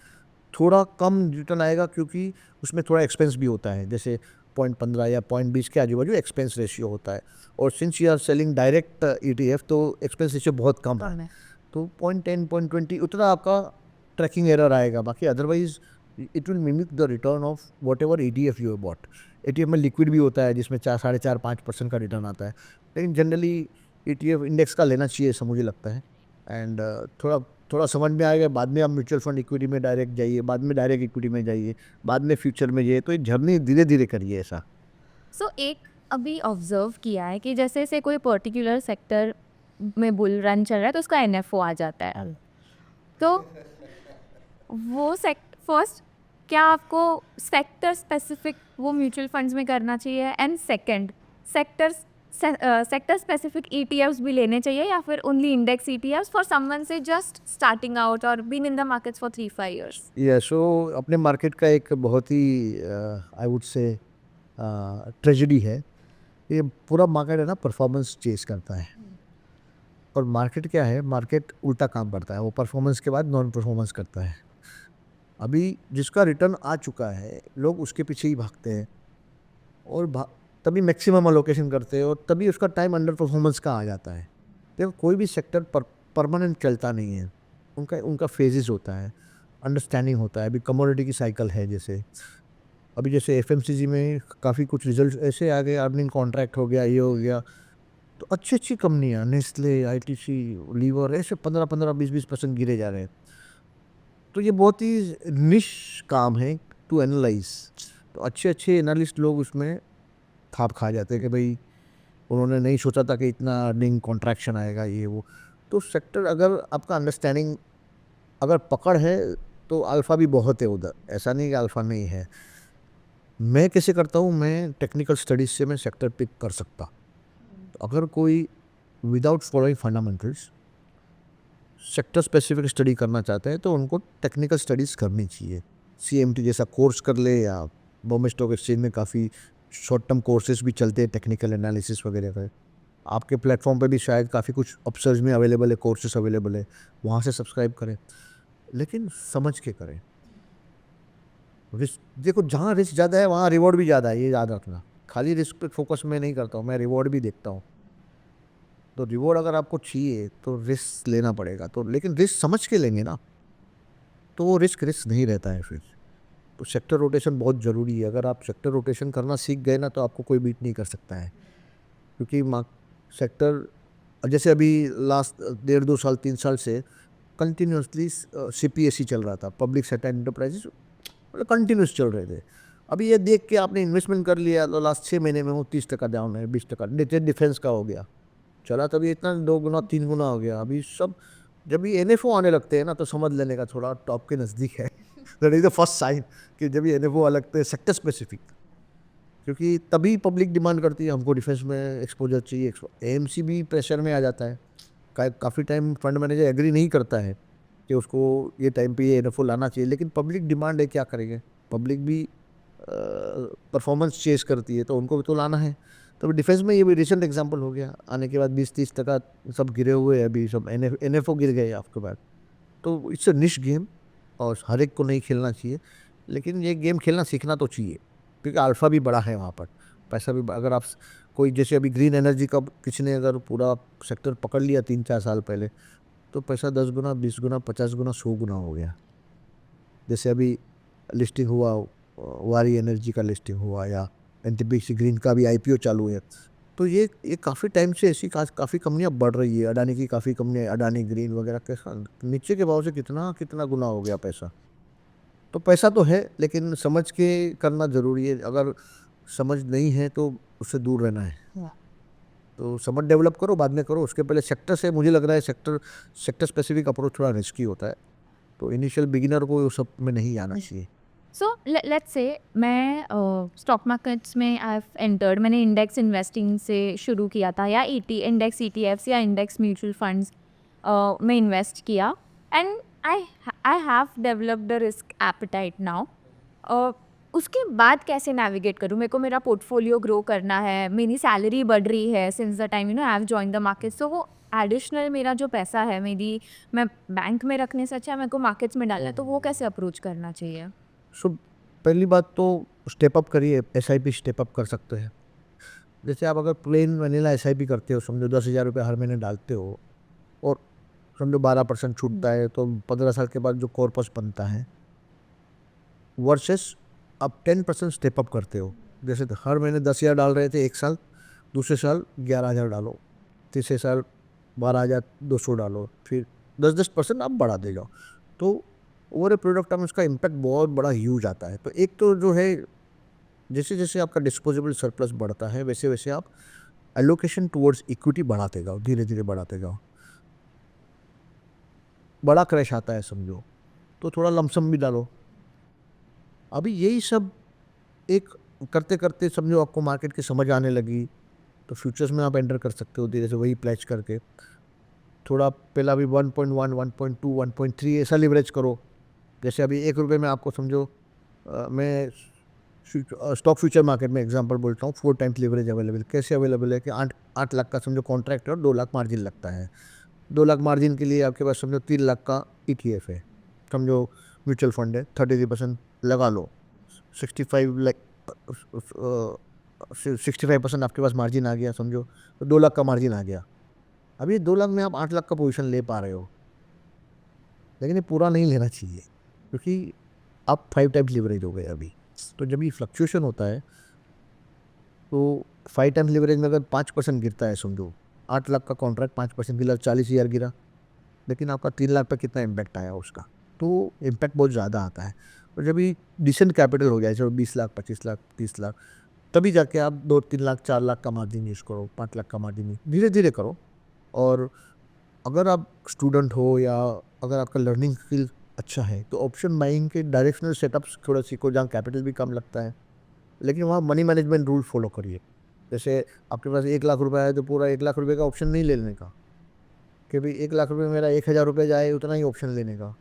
थोड़ा कम रिटर्न आएगा क्योंकि उसमें थोड़ा एक्सपेंस भी होता है, जैसे 0.15 या 0.20 के आजू बाजू एक्सपेंस रेशियो होता है। और since you are selling direct ETF तो एक्सपेंस रेशियो बहुत कम है, तो 0.10 0.20 उतना आपका ट्रैकिंग एरर आएगा। बाकी otherwise it will mimic the return of what ever ETF you bought. ETF में लिक्विड भी होता है जिसमें 4-4.5% का रिटर्न आता है, लेकिन जनरली ETF इंडेक्स का लेना चाहिए ऐसा मुझे लगता है। एंड थोड़ा थोड़ा समझ में आएगा, बाद में आप म्यूचुअल फंड इक्विटी में डायरेक्ट जाइए, बाद में डायरेक्ट इक्विटी में जाइए, बाद में फ्यूचर में जाइए, तो ये जर्नी धीरे धीरे करिए ऐसा। सो एक अभी ऑब्जर्व किया है कि जैसे से कोई पर्टिकुलर सेक्टर में बुल रन चल रहा है तो उसका NFO आ जाता है। तो वो फर्स्ट क्या आपको सेक्टर स्पेसिफिक वो म्यूचुअल फंड्स में करना चाहिए, and second sector specific ETFs भी लेने चाहिए, या फिर only index ETFs for someone से जस्ट स्टार्टिंग आउट और been in the markets for 3-5 years? ये सो अपने मार्केट का एक बहुत ही आई वुड से ट्रेजेडी है। ये पूरा मार्केट है ना परफॉर्मेंस चेस करता है, और मार्केट क्या है, मार्केट उल्टा काम करता है, वो परफॉर्मेंस के बाद नॉन परफॉर्मेंस करता है। अभी जिसका रिटर्न आ चुका है लोग उसके पीछे ही भागते हैं, और तभी मैक्सिमम अलोकेशन करते हैं, और तभी उसका टाइम अंडर परफॉर्मेंस का आ जाता है। देखो कोई भी सेक्टर परमानेंट चलता नहीं है, उनका फेजेस होता है, अंडरस्टैंडिंग होता है। अभी कमोडिटी की साइकिल है, अभी जैसे FMCG में काफ़ी कुछ रिजल्ट ऐसे आ गए, अर्निंग कॉन्ट्रैक्ट हो गया, ये हो गया, तो अच्छी अच्छी कंपनियाँ नेस्ले, ITC, लीवर, ऐसे 15-20% गिरे जा रहे हैं। तो ये बहुत ही निश काम है टू एनालाइज। तो अच्छे अच्छे एनालिस्ट लोग उसमें थाप खा जाते हैं कि भाई उन्होंने नहीं सोचा था कि इतना अर्निंग कॉन्ट्रैक्शन आएगा, ये वो। तो सेक्टर अगर आपका अंडरस्टैंडिंग अगर पकड़ है तो अल्फ़ा भी बहुत है उधर, ऐसा नहीं कि अल्फ़ा नहीं है। मैं कैसे करता हूँ, मैं टेक्निकल स्टडीज़ से मैं सेक्टर पिक कर सकता। तो अगर कोई without following fundamentals sector specific study करना चाहते हैं तो उनको टेक्निकल स्टडीज़ करनी चाहिए। CMT जैसा कोर्स कर ले, या बॉम्बे स्टॉक एक्सचेंज में काफ़ी शॉर्ट टर्म कोर्सेज भी चलते हैं टेक्निकल एनालिसिस वगैरह का। आपके प्लेटफॉर्म पे भी शायद काफ़ी कुछ अपसर्ज में अवेलेबल है, कोर्सेज अवेलेबल है, वहाँ से सब्सक्राइब करें, लेकिन समझ के करें। रिस्क देखो, जहाँ रिस्क ज़्यादा है वहाँ रिवॉर्ड भी ज़्यादा है, ये याद रखना। खाली रिस्क पे फोकस मैं नहीं करता हूँ, मैं रिवॉर्ड भी देखता हूँ। तो रिवॉर्ड अगर आपको चाहिए तो रिस्क लेना पड़ेगा, तो लेकिन रिस्क समझ के लेंगे ना, तो वो रिस्क नहीं रहता है फिर। तो सेक्टर रोटेशन बहुत ज़रूरी है। अगर आप सेक्टर रोटेशन करना सीख गए ना तो आपको कोई बीट नहीं कर सकता है, क्योंकि सेक्टर जैसे अभी लास्ट 1.5-2 साल 3 साल से कंटिन्यूसली CPSE चल रहा था, पब्लिक सेक्टर एंटरप्राइजेस, मतलब कंटिन्यूस चल रहे थे। अभी ये देख के आपने इन्वेस्टमेंट कर लिया तो लास्ट 6 महीने में वो 30% डाउन है, 20%। डिफेंस का हो गया, चला तभी इतना 2 गुना 3 गुना हो गया। अभी सब जब ये NFO आने लगते हैं ना तो समझ लेने का थोड़ा टॉप के नज़दीक है। That is the first sign कि जब ये NFO आ लगते हैं सेक्टर स्पेसिफिक, क्योंकि तभी पब्लिक डिमांड करती है हमको डिफेंस में एक्सपोजर चाहिए। AMC भी प्रेशर में आ जाता है, काफ़ी टाइम फंड मैनेजर एग्री नहीं करता है कि उसको ये टाइम पे ये NFO लाना चाहिए, लेकिन पब्लिक डिमांड है, क्या करेंगे। पब्लिक भी परफॉर्मेंस चेस करती है, तो उनको भी तो लाना है। तो डिफेंस में ये भी रिसेंट एग्जांपल हो गया, आने के बाद 20-30% सब गिरे हुए हैं, अभी सब NFO गिर गए आपके बाद। तो इट्स अ निश गेम, और हर एक को नहीं खेलना चाहिए, लेकिन ये गेम खेलना सीखना तो चाहिए, क्योंकि अल्फ़ा भी बड़ा है वहाँ पर, पैसा भी। अगर आप कोई जैसे अभी ग्रीन एनर्जी का किसी ने अगर पूरा सेक्टर पकड़ लिया 3-4 साल पहले, तो पैसा 10 गुना 20 गुना 50 गुना 100 गुना हो गया। जैसे अभी लिस्टिंग हुआ वारी एनर्जी का लिस्टिंग हुआ या एनटीपीसी ग्रीन का भी आईपीओ चालू है। तो ये काफ़ी टाइम से ऐसी काफ़ी कंपनियां बढ़ रही है। अडानी की काफ़ी कंपनियां, अडानी ग्रीन वगैरह कैसा नीचे के भाव से कितना कितना गुना हो गया पैसा। तो पैसा तो है लेकिन समझ के करना ज़रूरी है। अगर समझ नहीं है तो उससे दूर रहना है। तो समझ डेवलप करो, बाद में करो। उसके पहले सेक्टर से, मुझे लग रहा है सेक्टर स्पेसिफिक अप्रोच थोड़ा रिस्की होता है। तो इनिशियल बिगिनर को सब में नहीं आना चाहिए। सो लेट्स से मैं स्टॉक मार्केट्स में आई हैव एंटर्ड, मैंने इंडेक्स इन्वेस्टिंग से शुरू किया था या इंडेक्स ईटीएफ्स या इंडेक्स म्यूचुअल फंड्स में इन्वेस्ट किया and I have developed the risk appetite now. उसके बाद कैसे नेविगेट करूँ? मेरे को मेरा पोर्टफोलियो ग्रो करना है, मेरी सैलरी बढ़ रही है since the time I have join the market. So वो एडिशनल मेरा जो पैसा है मेरी, मैं बैंक में रखने से अच्छा मेरे को मार्केट्स में डालना है, तो वो कैसे अप्रोच करना चाहिए? सो पहली बात तो स्टेप अप करिए। एसआईपी स्टेप अप कर सकते हैं। जैसे आप अगर प्लेन वनीला एसआईपी करते हो, समझो 10,000 रुपये हर महीने डालते हो और समझो 12% छूटता है, तो 15 साल के बाद जो कॉर्पस बनता है वर्सेस आप 10% स्टेप अप करते हो। जैसे हर महीने 10,000 डाल रहे थे एक साल, दूसरे साल 11,000 डालो, तीसरे साल 12,200 डालो, फिर 10% आप बढ़ा दे जाओ। तो over a period of time उसका इम्पैक्ट बहुत बड़ा ह्यूज आता है। तो एक तो जो है, जैसे जैसे आपका डिस्पोजेबल सरप्लस बढ़ता है वैसे वैसे आप एलोकेशन टुवर्ड्स इक्विटी बढ़ाते जाओ, धीरे धीरे बढ़ाते जाओ। बड़ा क्रैश आता है समझो तो थोड़ा लमसम भी डालो। अभी यही सब एक करते करते समझो आपको मार्केट की समझ आने लगी तो फ्यूचर्स में आप एंटर कर सकते हो धीरे से, वही प्लेज करके। थोड़ा पहला भी 1.1, 1.2, 1.3 ऐसा लिवरेज करो। जैसे अभी 1 रुपये में आपको समझो मैं स्टॉक फ्यूचर मार्केट में एग्जांपल बोलता हूँ, 4 टाइम्स लिवरेज अवेलेबल। कैसे अवेलेबल है कि 8 लाख का समझो कॉन्ट्रैक्ट है और 2 लाख मार्जिन लगता है। 2 लाख मार्जिन के लिए आपके पास समझो 3 लाख का ETF है, समझो म्यूचुअल फंड है, 33% लगा लो, 65% आपके पास मार्जिन आ गया समझो, तो 2 लाख का मार्जिन आ गया। अब ये 2 लाख में आप 8 लाख का पोजीशन ले पा रहे हो, लेकिन ये पूरा नहीं लेना चाहिए क्योंकि आप 5 टाइम्स लिवरेज हो गए अभी। तो जब ये फ्लक्चुएशन होता है तो 5 टाइम्स लिवरेज में अगर 5% गिरता है, समझो 8 लाख का कॉन्ट्रैक्ट 5% गिरा, 40,000 गिरा, लेकिन आपका 3 लाख पर कितना इम्पैक्ट आया उसका, तो इम्पैक्ट बहुत ज़्यादा आता है। और जब ये डिसेंट कैपिटल हो जाए, चलो 20 लाख, 25 लाख, 30 लाख, तभी जाके आप 2-3 लाख, 4 लाख का मार्जिन यूज़ करो, 5 लाख का मार्जिन धीरे धीरे करो। और अगर आप स्टूडेंट हो या अगर आपका लर्निंग स्किल अच्छा है तो ऑप्शन बाइंग के डायरेक्शनल सेटअप्स थोड़ा सीखो, जहाँ कैपिटल भी कम लगता है, लेकिन वहाँ मनी मैनेजमेंट रूल फॉलो करिए। जैसे आपके पास 1 लाख रुपये है तो पूरा 1 लाख रुपये का ऑप्शन नहीं लेने का कि भाई 1 लाख रुपये मेरा 1,000 रुपये जाए, उतना ही ऑप्शन लेने का।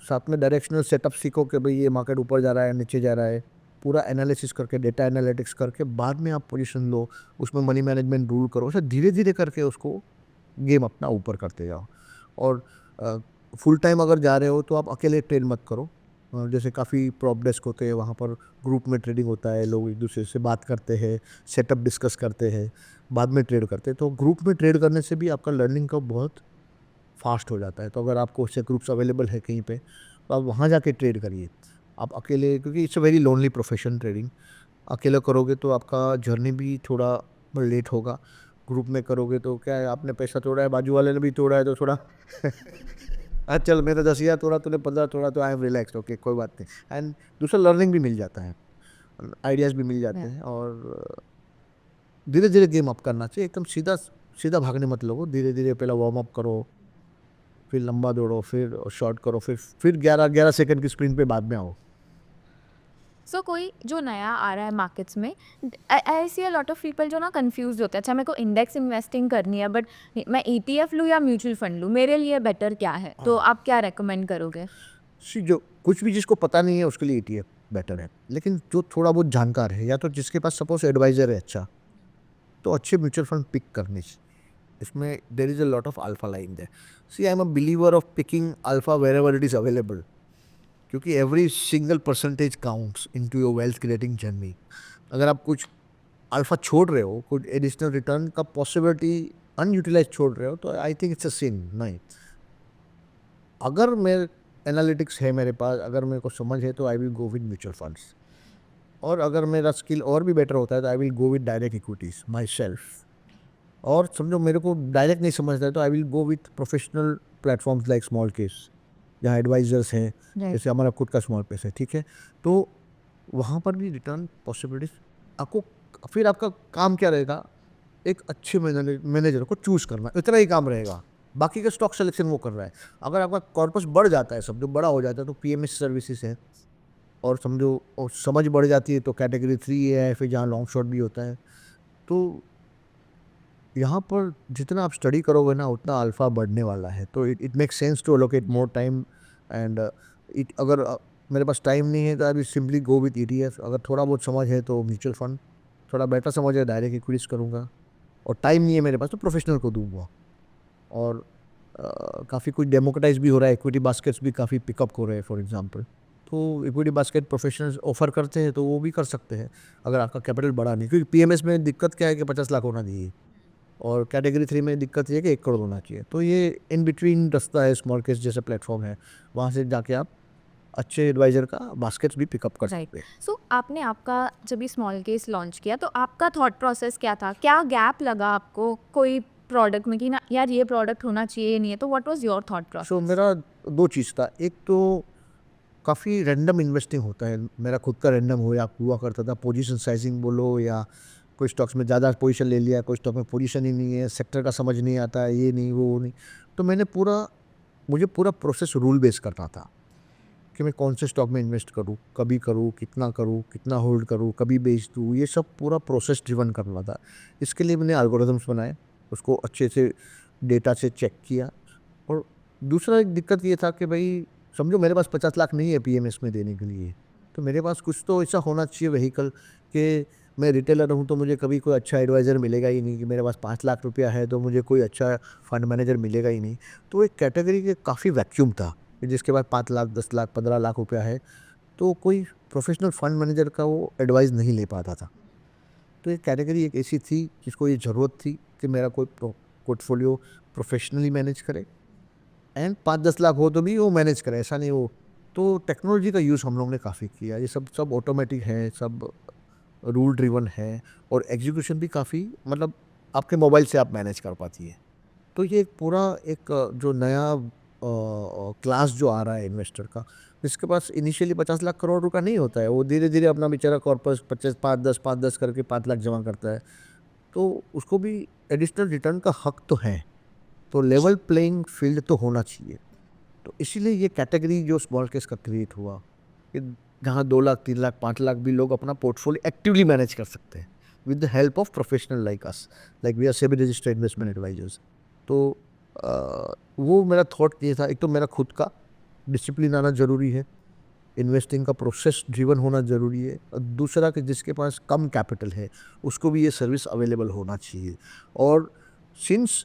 साथ में डायरेक्शनल सेटअप सीखो कि भाई ये मार्केट ऊपर जा रहा है, नीचे जा रहा है, पूरा एनालिसिस करके, डेटा एनालिटिक्स करके बाद में आप पोजीशन लो, उसमें मनी मैनेजमेंट रूल करो। उसे धीरे धीरे करके उसको गेम अपना ऊपर करते जाओ। और फुल टाइम अगर जा रहे हो तो आप अकेले ट्रेड मत करो। जैसे काफ़ी प्रॉप डेस्क होते हैं, वहाँ पर ग्रुप में ट्रेडिंग होता है, लोग एक दूसरे से बात करते हैं, सेटअप डिस्कस करते हैं, बाद में ट्रेड करते हैं। तो ग्रुप में ट्रेड करने से भी आपका लर्निंग का बहुत फास्ट हो जाता है। तो अगर आपको उससे ग्रुप्स अवेलेबल है कहीं पे तो आप वहाँ जाके ट्रेड करिए। आप अकेले, क्योंकि it's a very lonely profession trading, अकेले करोगे तो आपका जर्नी भी थोड़ा लेट होगा। ग्रुप में करोगे तो क्या है, आपने पैसा तोड़ा है, बाजू वाले ने भी तोड़ा है, तो थोड़ा अच्छा चल मेरा 10,000 तोड़ा, तूने 15 तोड़ा, तो आई एम रिलैक्स, ओके कोई बात नहीं। एंड दूसरा लर्निंग भी मिल जाता है, आइडियाज़ भी मिल जाते हैं। और धीरे धीरे गेम अप करना चाहिए, एकदम सीधा सीधा भागने मत लगो। धीरे धीरे पहला वार्म अप करो, फिर लंबा दौड़ो, फिर शॉर्ट करो, फिर 11 सेकंड की स्प्रिंट पे बाद में आओ। सो कोई जो नया आ रहा है मार्केट्स में, आई सी अ लॉट ऑफ पीपल जो ना कंफ्यूज होते हैं, अच्छा मेरे को इंडेक्स इन्वेस्टिंग करनी है बट मैं ETF लूँ या म्यूचुअल फंड लूँ, मेरे लिए बेटर क्या है? तो आप क्या रेकमेंड करोगे? जो कुछ भी जिसको पता नहीं है उसके लिए ETF बेटर है, लेकिन जो थोड़ा बहुत जानकार है या तो जिसके पास सपोज एडवाइज़र है अच्छा, तो अच्छे म्यूचुअल फंड पिक करने चाहिए। इसमें there is a lot of alpha lying there. See I am a believer of picking alpha wherever it is available, क्योंकि every single percentage counts into your wealth creating journey. अगर आप कुछ अल्फा छोड़ रहे हो, कुछ एडिशनल रिटर्न का पॉसिबिलिटी अनयूटिलाइज छोड़ रहे हो, तो आई थिंक इट्स अ सिन। नहीं, अगर मैं एनालिटिक्स है मेरे पास, अगर मेरे को समझ है तो I will go with mutual funds, और अगर मेरा स्किल और भी बेटर होता है तो I will go with direct equities my self. और समझो मेरे को डायरेक्ट नहीं समझता है तो I will go with professional platforms like small case, जहाँ एडवाइजर्स हैं, Right. जैसे हमारा खुद का स्मॉल केस है, ठीक है। तो वहाँ पर भी रिटर्न पॉसिबिलिटीज आपको, फिर आपका काम क्या रहेगा, एक अच्छे मैनेजर को चूज करना, इतना ही काम रहेगा। बाकी का स्टॉक सिलेक्शन वो कर रहा है। अगर आपका कॉर्पस बढ़ जाता है, समझो बड़ा हो जाता है, तो पीएमएस सर्विसेज है, और समझो और समझ बढ़ जाती है तो कैटेगरी 3 है, फिर जहाँ लॉन्ग शॉट भी होता है। तो यहाँ पर जितना आप स्टडी करोगे ना उतना अल्फा बढ़ने वाला है। तो it makes sense to allocate more time and it, अगर मेरे पास टाइम नहीं है तो I will simply go with ETF. अगर थोड़ा बहुत समझ है तो म्यूचुअल फंड, थोड़ा बेटर समझ है डायरेक्ट इक्विटीज करूँगा, और टाइम नहीं है मेरे पास तो प्रोफेशनल को दूंगा। और काफ़ी कुछ डेमोक्रेटाइज भी हो रहा है, इक्विटी बास्केट्स भी काफ़ी पिकअप हो रहे हैं फॉर एग्जांपल। तो इक्विटी बास्केट प्रोफेशनल्स ऑफर करते हैं तो वो भी कर सकते हैं अगर आपका कैपिटल बड़ा नहीं, क्योंकि पीएमएस में दिक्कत क्या है कि 50 लाख होना चाहिए, और कैटेगरी 3 में दिक्कत ये है कि 1 करोड़ होना चाहिए। तो ये इन बिटवीन रास्ता है, स्मॉल केस जैसे प्लेटफॉर्म है, वहाँ से जाके आप अच्छे एडवाइज़र का बास्केट्स भी पिकअप कर राइट। सकते हैं। सो आपने आपका जब ये स्मॉल केस लॉन्च किया तो आपका थॉट प्रोसेस क्या था? क्या गैप लगा आपको कोई प्रोडक्ट में कि ना यार ये प्रोडक्ट होना चाहिए नहीं है, तो what was your thought process? So मेरा 2 चीज़ था। एक तो काफ़ी रैंडम इन्वेस्टिंग होता है, मेरा खुद का रैंडम हुआ करता था। पोजीशन साइजिंग बोलो, या कोई स्टॉक्स में ज़्यादा पोजीशन ले लिया, कोई स्टॉक में पोजीशन ही नहीं है, सेक्टर का समझ नहीं आता है, ये नहीं वो नहीं। तो मुझे पूरा प्रोसेस रूल बेस करना था कि मैं कौन से स्टॉक में इन्वेस्ट करूँ, कभी करूँ, कितना होल्ड करूँ, कभी बेच दूँ, ये सब पूरा प्रोसेस ड्रिवन करना था। इसके लिए मैंने एल्गोरिथम्स बनाए, उसको अच्छे से डेटा से चेक किया। और दूसरा एक दिक्कत ये था कि भाई समझो मेरे पास 50 लाख नहीं है पीएमएस में देने के लिए, तो मेरे पास कुछ तो ऐसा होना चाहिए व्हीकल कि मैं रिटेलर हूँ तो मुझे कभी कोई अच्छा एडवाइज़र मिलेगा ही नहीं, कि मेरे पास 5 लाख रुपया है तो मुझे कोई अच्छा फंड मैनेजर मिलेगा ही नहीं। तो एक कैटेगरी के काफ़ी वैक्यूम था कि जिसके पास 5 लाख, 10 लाख, 15 लाख रुपया है, तो कोई प्रोफेशनल फंड मैनेजर का वो एडवाइस नहीं ले पाता था। तो ये कैटेगरी एक ऐसी थी जिसको ये ज़रूरत थी कि मेरा कोई पोर्टफोलियो प्रोफेशनली मैनेज करे, एंड 5-10 लाख हो तो भी वो मैनेज करे, ऐसा नहीं हो। तो टेक्नोलॉजी का यूज़ हम लोग ने काफ़ी किया। ये सब ऑटोमेटिक है, सब रूल ड्रिवन है, और एग्जीक्यूशन भी काफ़ी, मतलब आपके मोबाइल से आप मैनेज कर पाती है। तो ये एक जो नया क्लास जो आ रहा है इन्वेस्टर का, जिसके पास इनिशियली 50 लाख करोड़ रुपया नहीं होता है, वो धीरे धीरे अपना बेचारा कॉर्पस 50, 5-10 करके 5 लाख जमा करता है, तो उसको भी एडिशनल रिटर्न का हक तो है। तो लेवल प्लेइंग फील्ड तो होना चाहिए। तो इसीलिए ये कैटेगरी जो स्मॉल केस का क्रिएट हुआ कि जहाँ 2 लाख, 3 लाख, 5 लाख भी लोग अपना पोर्टफोलियो एक्टिवली मैनेज कर सकते हैं with the help of professional like us, like we are SEBI registered investment advisers. तो वो मेरा थॉट ये था, एक तो मेरा खुद का डिसिप्लिन आना ज़रूरी है, इन्वेस्टिंग का प्रोसेस ड्रिवन होना ज़रूरी है, और दूसरा कि जिसके पास कम कैपिटल है उसको भी ये सर्विस अवेलेबल होना चाहिए। और सिंस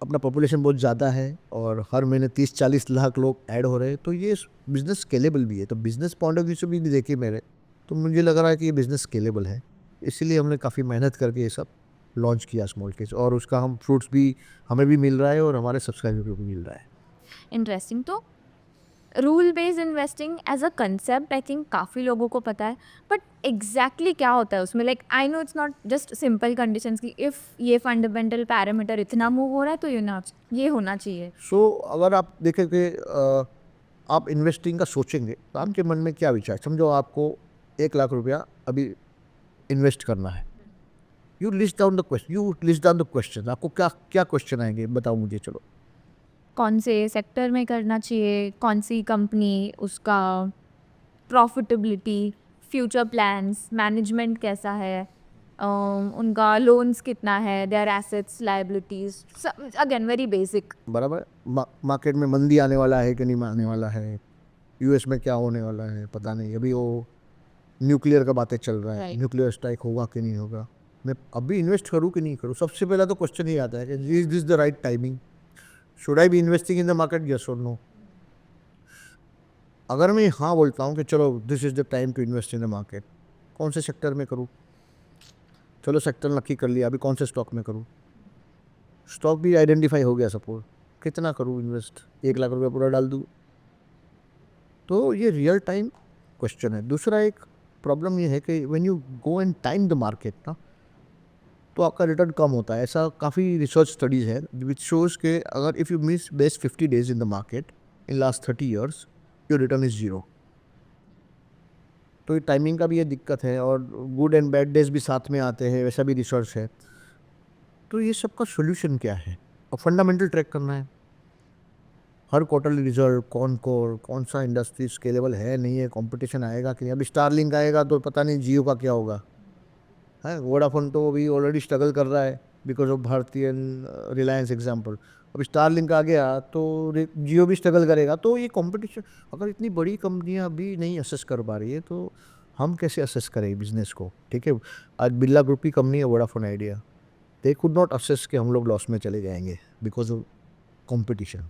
अपना पॉपुलेशन बहुत ज़्यादा है और हर महीने 30-40 लाख लोग ऐड हो रहे हैं, तो ये बिज़नेस स्केलेबल भी है। तो बिज़नेस पॉइंट ऑफ व्यू से भी देखिए मेरे, तो मुझे लग रहा है कि ये बिज़नेस स्केलेबल है। इसीलिए हमने काफ़ी मेहनत करके ये सब लॉन्च किया स्मॉल केस, और उसका हम फ्रूट्स भी हमें भी मिल रहा है और हमारे सब्सक्राइबर को भी मिल रहा है। इंटरेस्टिंग। तो rule based investing as a concept I think काफ़ी लोगों को पता है, बट एग्जैक्टली क्या होता है उसमें? Like I know it's not just simple conditions कि इफ़ ये फंडामेंटल पैरामीटर इतना मूव हो रहा है तो ये होना चाहिए। सो अगर आप देखें कि आप इन्वेस्टिंग का सोचेंगे तो आपके मन में क्या विचार, समझो आपको 1 लाख रुपया अभी इन्वेस्ट करना है, you list down the question, आपको क्या क्या क्वेश्चन आएंगे बताओ मुझे, चलो। कौन से सेक्टर में करना चाहिए, कौन सी कंपनी, उसका प्रॉफिटेबिलिटी, फ्यूचर प्लान्स, मैनेजमेंट कैसा है, उनका लोन्स कितना है, their assets, liabilities, again very basic. बराबर। मार्केट में मंदी आने वाला है कि नहीं आने वाला है, यूएस में क्या होने वाला है पता नहीं, अभी वो न्यूक्लियर का बातें चल रहा है, Right. न्यूक्लियर स्ट्राइक होगा कि नहीं होगा, मैं अभी इन्वेस्ट करूँ कि नहीं करूँ। सबसे पहला तो क्वेश्चन ही आता है कि is this the right timing, should I be investing in the market, yes और नो। अगर मैं हाँ बोलता हूँ कि चलो this is the time to invest in the market, कौन से सेक्टर में करूँ, चलो सेक्टर नक्की कर लिया, अभी कौन से स्टॉक में करूँ, स्टॉक भी आइडेंटिफाई हो गया सपोज, कितना करूँ इन्वेस्ट, 1 लाख रुपये पूरा डाल दूँ? तो ये रियल टाइम क्वेश्चन है। दूसरा एक प्रॉब्लम ये है कि when you go and time the market ना, तो आपका रिटर्न कम होता है। ऐसा काफ़ी रिसर्च स्टडीज़ है विच शोज़ के अगर if you miss best 50 days in the market in last 30 years, your return is zero. तो ये टाइमिंग का भी ये दिक्कत है, और गुड एंड बैड डेज भी साथ में आते हैं, वैसा भी रिसर्च है। तो ये सब का सोल्यूशन क्या है? और फंडामेंटल ट्रैक करना है, हर क्वार्टरली रिजल्ट, कौन सा इंडस्ट्री स्केलेबल है नहीं है, कंपटीशन आएगा कि नहीं। अभी स्टारलिंक आएगा तो पता नहीं जियो का क्या होगा, है। वोडाफोन तो अभी ऑलरेडी स्ट्रगल कर रहा है because of Bharti and Reliance example. अभी स्टारलिंक आ गया तो जियो भी स्ट्रगल करेगा। तो ये कंपटीशन, अगर इतनी बड़ी कंपनियां भी नहीं असेस कर पा रही है तो हम कैसे असेस करें बिजनेस को? ठीक है, आज बिरला ग्रुप की कंपनी है Vodafone idea, they could not assess कि हम लोग लॉस में चले जाएंगे बिकॉज ऑफ कॉम्पिटिशन।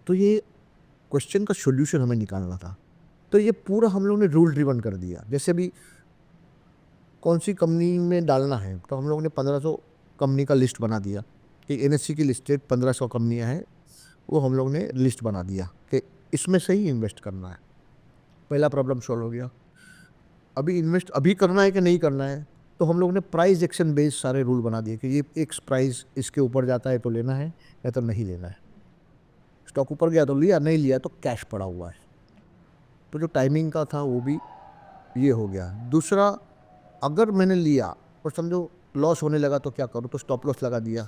तो ये क्वेश्चन का सोल्यूशन हमें निकालना था। तो ये पूरा हम लोग ने रूल ड्रिवन कर दिया। जैसे भी कौन सी कंपनी में डालना है, तो हम लोग ने 1500 कंपनी का लिस्ट बना दिया कि एनएससी की लिस्टेड 1500 कंपनियां हैं, वो हम लोग ने लिस्ट बना दिया कि इसमें से ही इन्वेस्ट करना है। पहला प्रॉब्लम सॉल्व हो गया। अभी इन्वेस्ट अभी करना है कि नहीं करना है, तो हम लोग ने प्राइस एक्शन बेस्ड सारे रूल बना दिए कि ये एक प्राइस इसके ऊपर जाता है तो लेना है या तो नहीं लेना है। स्टॉक ऊपर गया तो लिया, नहीं लिया तो कैश पड़ा हुआ है। तो जो टाइमिंग का था वो भी ये हो गया। दूसरा, अगर मैंने लिया और समझो लॉस होने लगा तो क्या करूँ, तो स्टॉप लॉस लगा दिया।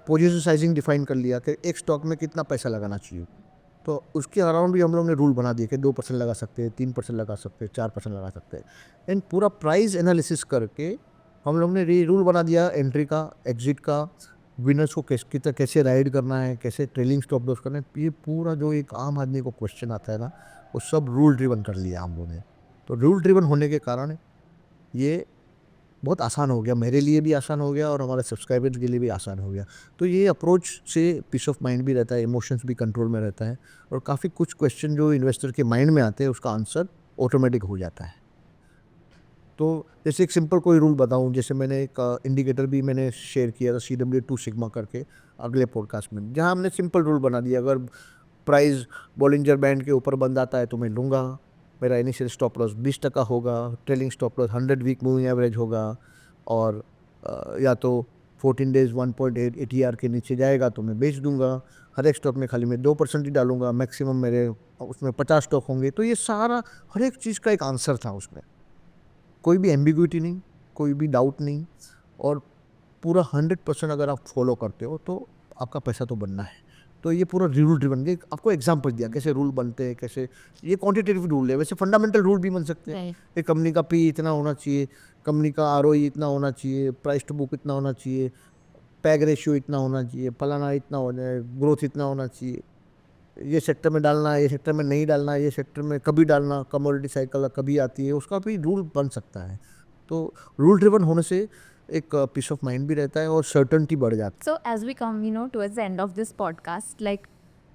पोजीशन साइजिंग डिफाइन कर लिया कि एक स्टॉक में कितना पैसा लगाना चाहिए। तो उसके अराउंड भी हम लोग ने रूल बना दिए कि 2% लगा सकते हैं, 3% लगा सकते हैं, 4% लगा सकते हैं। एंड पूरा प्राइस एनालिसिस करके हम लोग ने ये रूल बना दिया एंट्री का, एग्जिट का, विनर्स को कैसे राइड करना है, कैसे ट्रेलिंग स्टॉप लॉस करना है। ये पूरा जो एक आम आदमी को क्वेश्चन आता है ना, वो सब रूल ड्रिवन कर लिया हम लोगों ने। तो रूल ड्रिवन होने के कारण ये बहुत आसान हो गया, मेरे लिए भी आसान हो गया और हमारे सब्सक्राइबर्स के लिए भी आसान हो गया। तो ये अप्रोच से पीस ऑफ माइंड भी रहता है, इमोशंस भी कंट्रोल में रहता है, और काफ़ी कुछ क्वेश्चन जो इन्वेस्टर के माइंड में आते हैं उसका आंसर ऑटोमेटिक हो जाता है। तो जैसे एक सिंपल कोई रूल बताऊं, जैसे मैंने एक इंडिकेटर भी मैंने शेयर किया था CW2 सिग्मा करके अगले पॉडकास्ट में, जहां हमने सिंपल रूल बना दिया, अगर प्राइस बॉलिंजर बैंड के ऊपर बंद आता है तो मैं लूँगा, मेरा इनिशियल स्टॉप लॉस 20% होगा, trailing stop loss 100 week moving average होगा, और या तो 14 डेज 1.8 ATR के नीचे जाएगा तो मैं बेच दूंगा। हर एक स्टॉक में खाली मैं 2% ही डालूंगा, मैक्सिमम मेरे उसमें 50 स्टॉक होंगे। तो ये सारा हर एक चीज़ का एक आंसर था उसमें, कोई भी एम्बिग्विटी नहीं, कोई भी डाउट नहीं, और पूरा 100% अगर आप फॉलो करते हो तो आपका पैसा तो बनना है। तो ये पूरा रूल ड्रिवन, ये आपको एग्जांपल दिया कैसे रूल बनते हैं, कैसे ये क्वांटिटेटिव रूल है, वैसे फंडामेंटल रूल भी बन सकते हैं। एक कंपनी का पी इतना होना चाहिए, कंपनी का ROE इतना होना चाहिए, प्राइस टू बुक इतना होना चाहिए, पैग रेशियो इतना होना चाहिए, फलाना इतना होना है, ग्रोथ इतना होना चाहिए, ये सेक्टर में डालना है, ये सेक्टर में नहीं डालना है, ये सेक्टर में कभी डालना, कमोडिटी साइकिल कभी आती है, उसका भी रूल बन सकता है। तो रूल ड्रिवन होने से एक पीस ऑफ माइंड भी रहता है और सर्टेनिटी बढ़ जाती है। So as we come towards the end of this podcast, like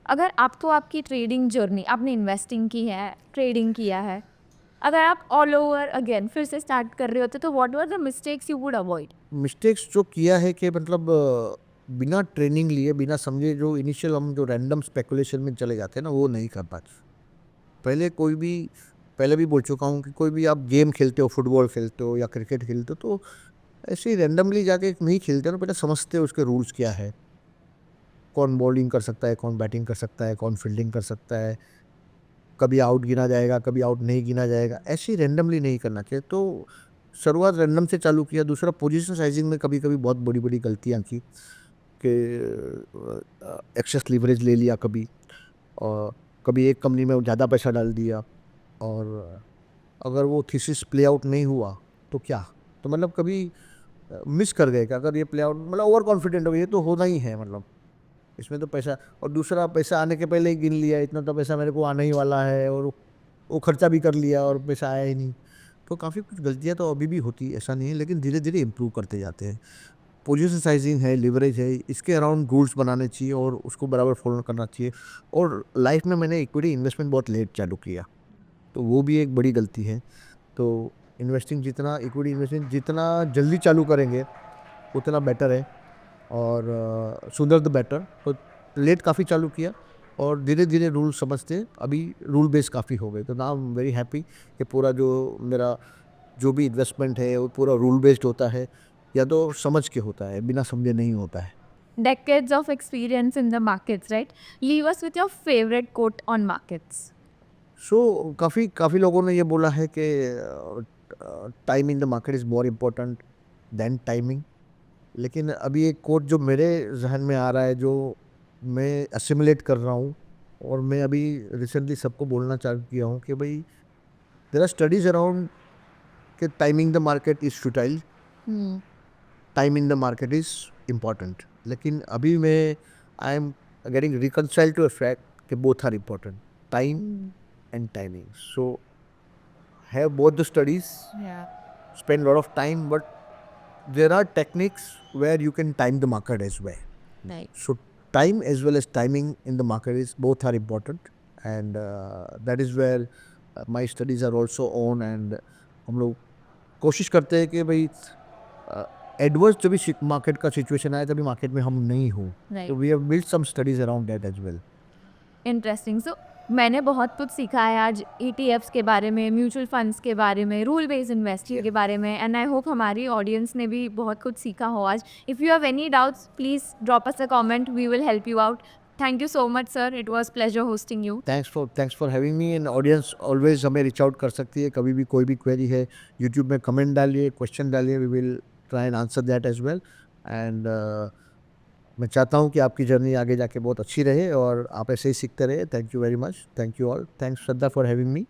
अगर आपको आपकी ट्रेडिंग जर्नी, आपने इन्वेस्टिंग की है, ट्रेडिंग किया है, अगर आप ऑल ओवर अगेन फिर से स्टार्ट कर रहे होते तो what were the mistakes you would avoid? Mistakes जो किया है कि मतलब बिना ट्रेनिंग लिए, बिना समझे जो इनिशियल हम जो रैंडम स्पेकुलेशन में चले जाते हैं ना, वो नहीं कर पाते। पहले भी बोल चुका हूँ कि कोई भी आप गेम खेलते हो, फुटबॉल खेलते हो या क्रिकेट खेलते हो, तो ऐसे ही रैंडमली जाके नहीं खेलते ना, पहले समझते हो उसके रूल्स क्या है, कौन बॉलिंग कर सकता है, कौन बैटिंग कर सकता है, कौन फील्डिंग कर सकता है, कभी आउट गिना जाएगा, कभी आउट नहीं गिना जाएगा। ऐसे ही रैंडमली नहीं करना चाहिए। तो शुरुआत रैंडम से चालू किया। दूसरा, पोजीशन साइजिंग में कभी कभी बहुत बड़ी बड़ी गलतियाँ की कि एक्सेस लीवरेज ले लिया कभी, और कभी एक कंपनी में ज़्यादा पैसा डाल दिया, और अगर वो थीसिस प्ले आउट नहीं हुआ तो क्या, तो मतलब कभी मिस कर गए कि अगर ये प्ले आउट, मतलब ओवर कॉन्फिडेंट हो गए, ये तो होना ही है, मतलब इसमें तो पैसा, और दूसरा पैसा आने के पहले ही गिन लिया, इतना तो पैसा मेरे को आने ही वाला है, और वो खर्चा भी कर लिया और पैसा आया ही नहीं। तो काफ़ी कुछ गलतियाँ तो अभी भी होती, ऐसा नहीं है, लेकिन धीरे धीरे इम्प्रूव करते जाते हैं। पोजीशन साइजिंग है, लिवरेज है, इसके अराउंड रूल्स बनाने चाहिए और उसको बराबर फॉलो करना चाहिए। और लाइफ में मैंने इक्विटी इन्वेस्टमेंट बहुत लेट चालू किया, तो वो भी एक बड़ी गलती है। तो इन्वेस्टिंग जितना, इक्विटी इन्वेस्टिंग जितना जल्दी चालू करेंगे उतना बेटर है। और सुंदर द बेटर। तो लेट काफ़ी चालू किया और धीरे धीरे रूल समझते अभी रूल बेस काफ़ी हो गए। तो now I am very happy कि पूरा जो मेरा जो भी इन्वेस्टमेंट है वो पूरा रूल बेस्ड होता है या तो समझ के होता है, बिना समझे नहीं होता है। Decades of experience in the markets, right? Leave us with your favorite quote on markets. सो काफ़ी लोगों ने ये बोला है कि time in the market is more important then timing. लेकिन अभी एक कोट जो मेरे जहन में आ रहा है, जो मैं असिमुलेट कर रहा हूँ और मैं अभी रिसेंटली सबको बोलना चालू किया हूँ कि भाई देयर आर स्टडीज अराउंड कि timing the market is futile, time in the market is important. लेकिन अभी मैं I am getting reconcile to a fact कि both are important, time and timing. So have both the studies, Yeah. spend a lot of time, but there are techniques where you can time the market as well. Right. So time as well as timing in the market is both are important, and that is where my studies are also on। and हम लोग कोशिश करते हैं कि भाई एडवर्स जब भी मार्केट का सिचुएशन आए तभी मार्केट में हम नहीं हो। Right. तो we have built some studies around that as well. Interesting. So मैंने बहुत कुछ सीखा है आज ETFs के बारे में, म्यूचुअल फंड्स के बारे में, रूल बेस्ड इन्वेस्टिंग के बारे में, एंड आई होप हमारी ऑडियंस ने भी बहुत कुछ सीखा हो आज। If you have any doubts please drop us a comment, we will help you out. Thank you so much sir, it was pleasure hosting you. Thanks for having me. And audience always हमें रीच आउट कर सकती है, कभी भी कोई भी क्वेरी है यूट्यूब में कमेंट डालिए, क्वेश्चन डालिए, we will try and answer that as well. And मैं चाहता हूँ कि आपकी जर्नी आगे जाके बहुत अच्छी रहे और आप ऐसे ही सीखते रहे। Thank you very much. Thank you all. Thanks Shraddha for having me.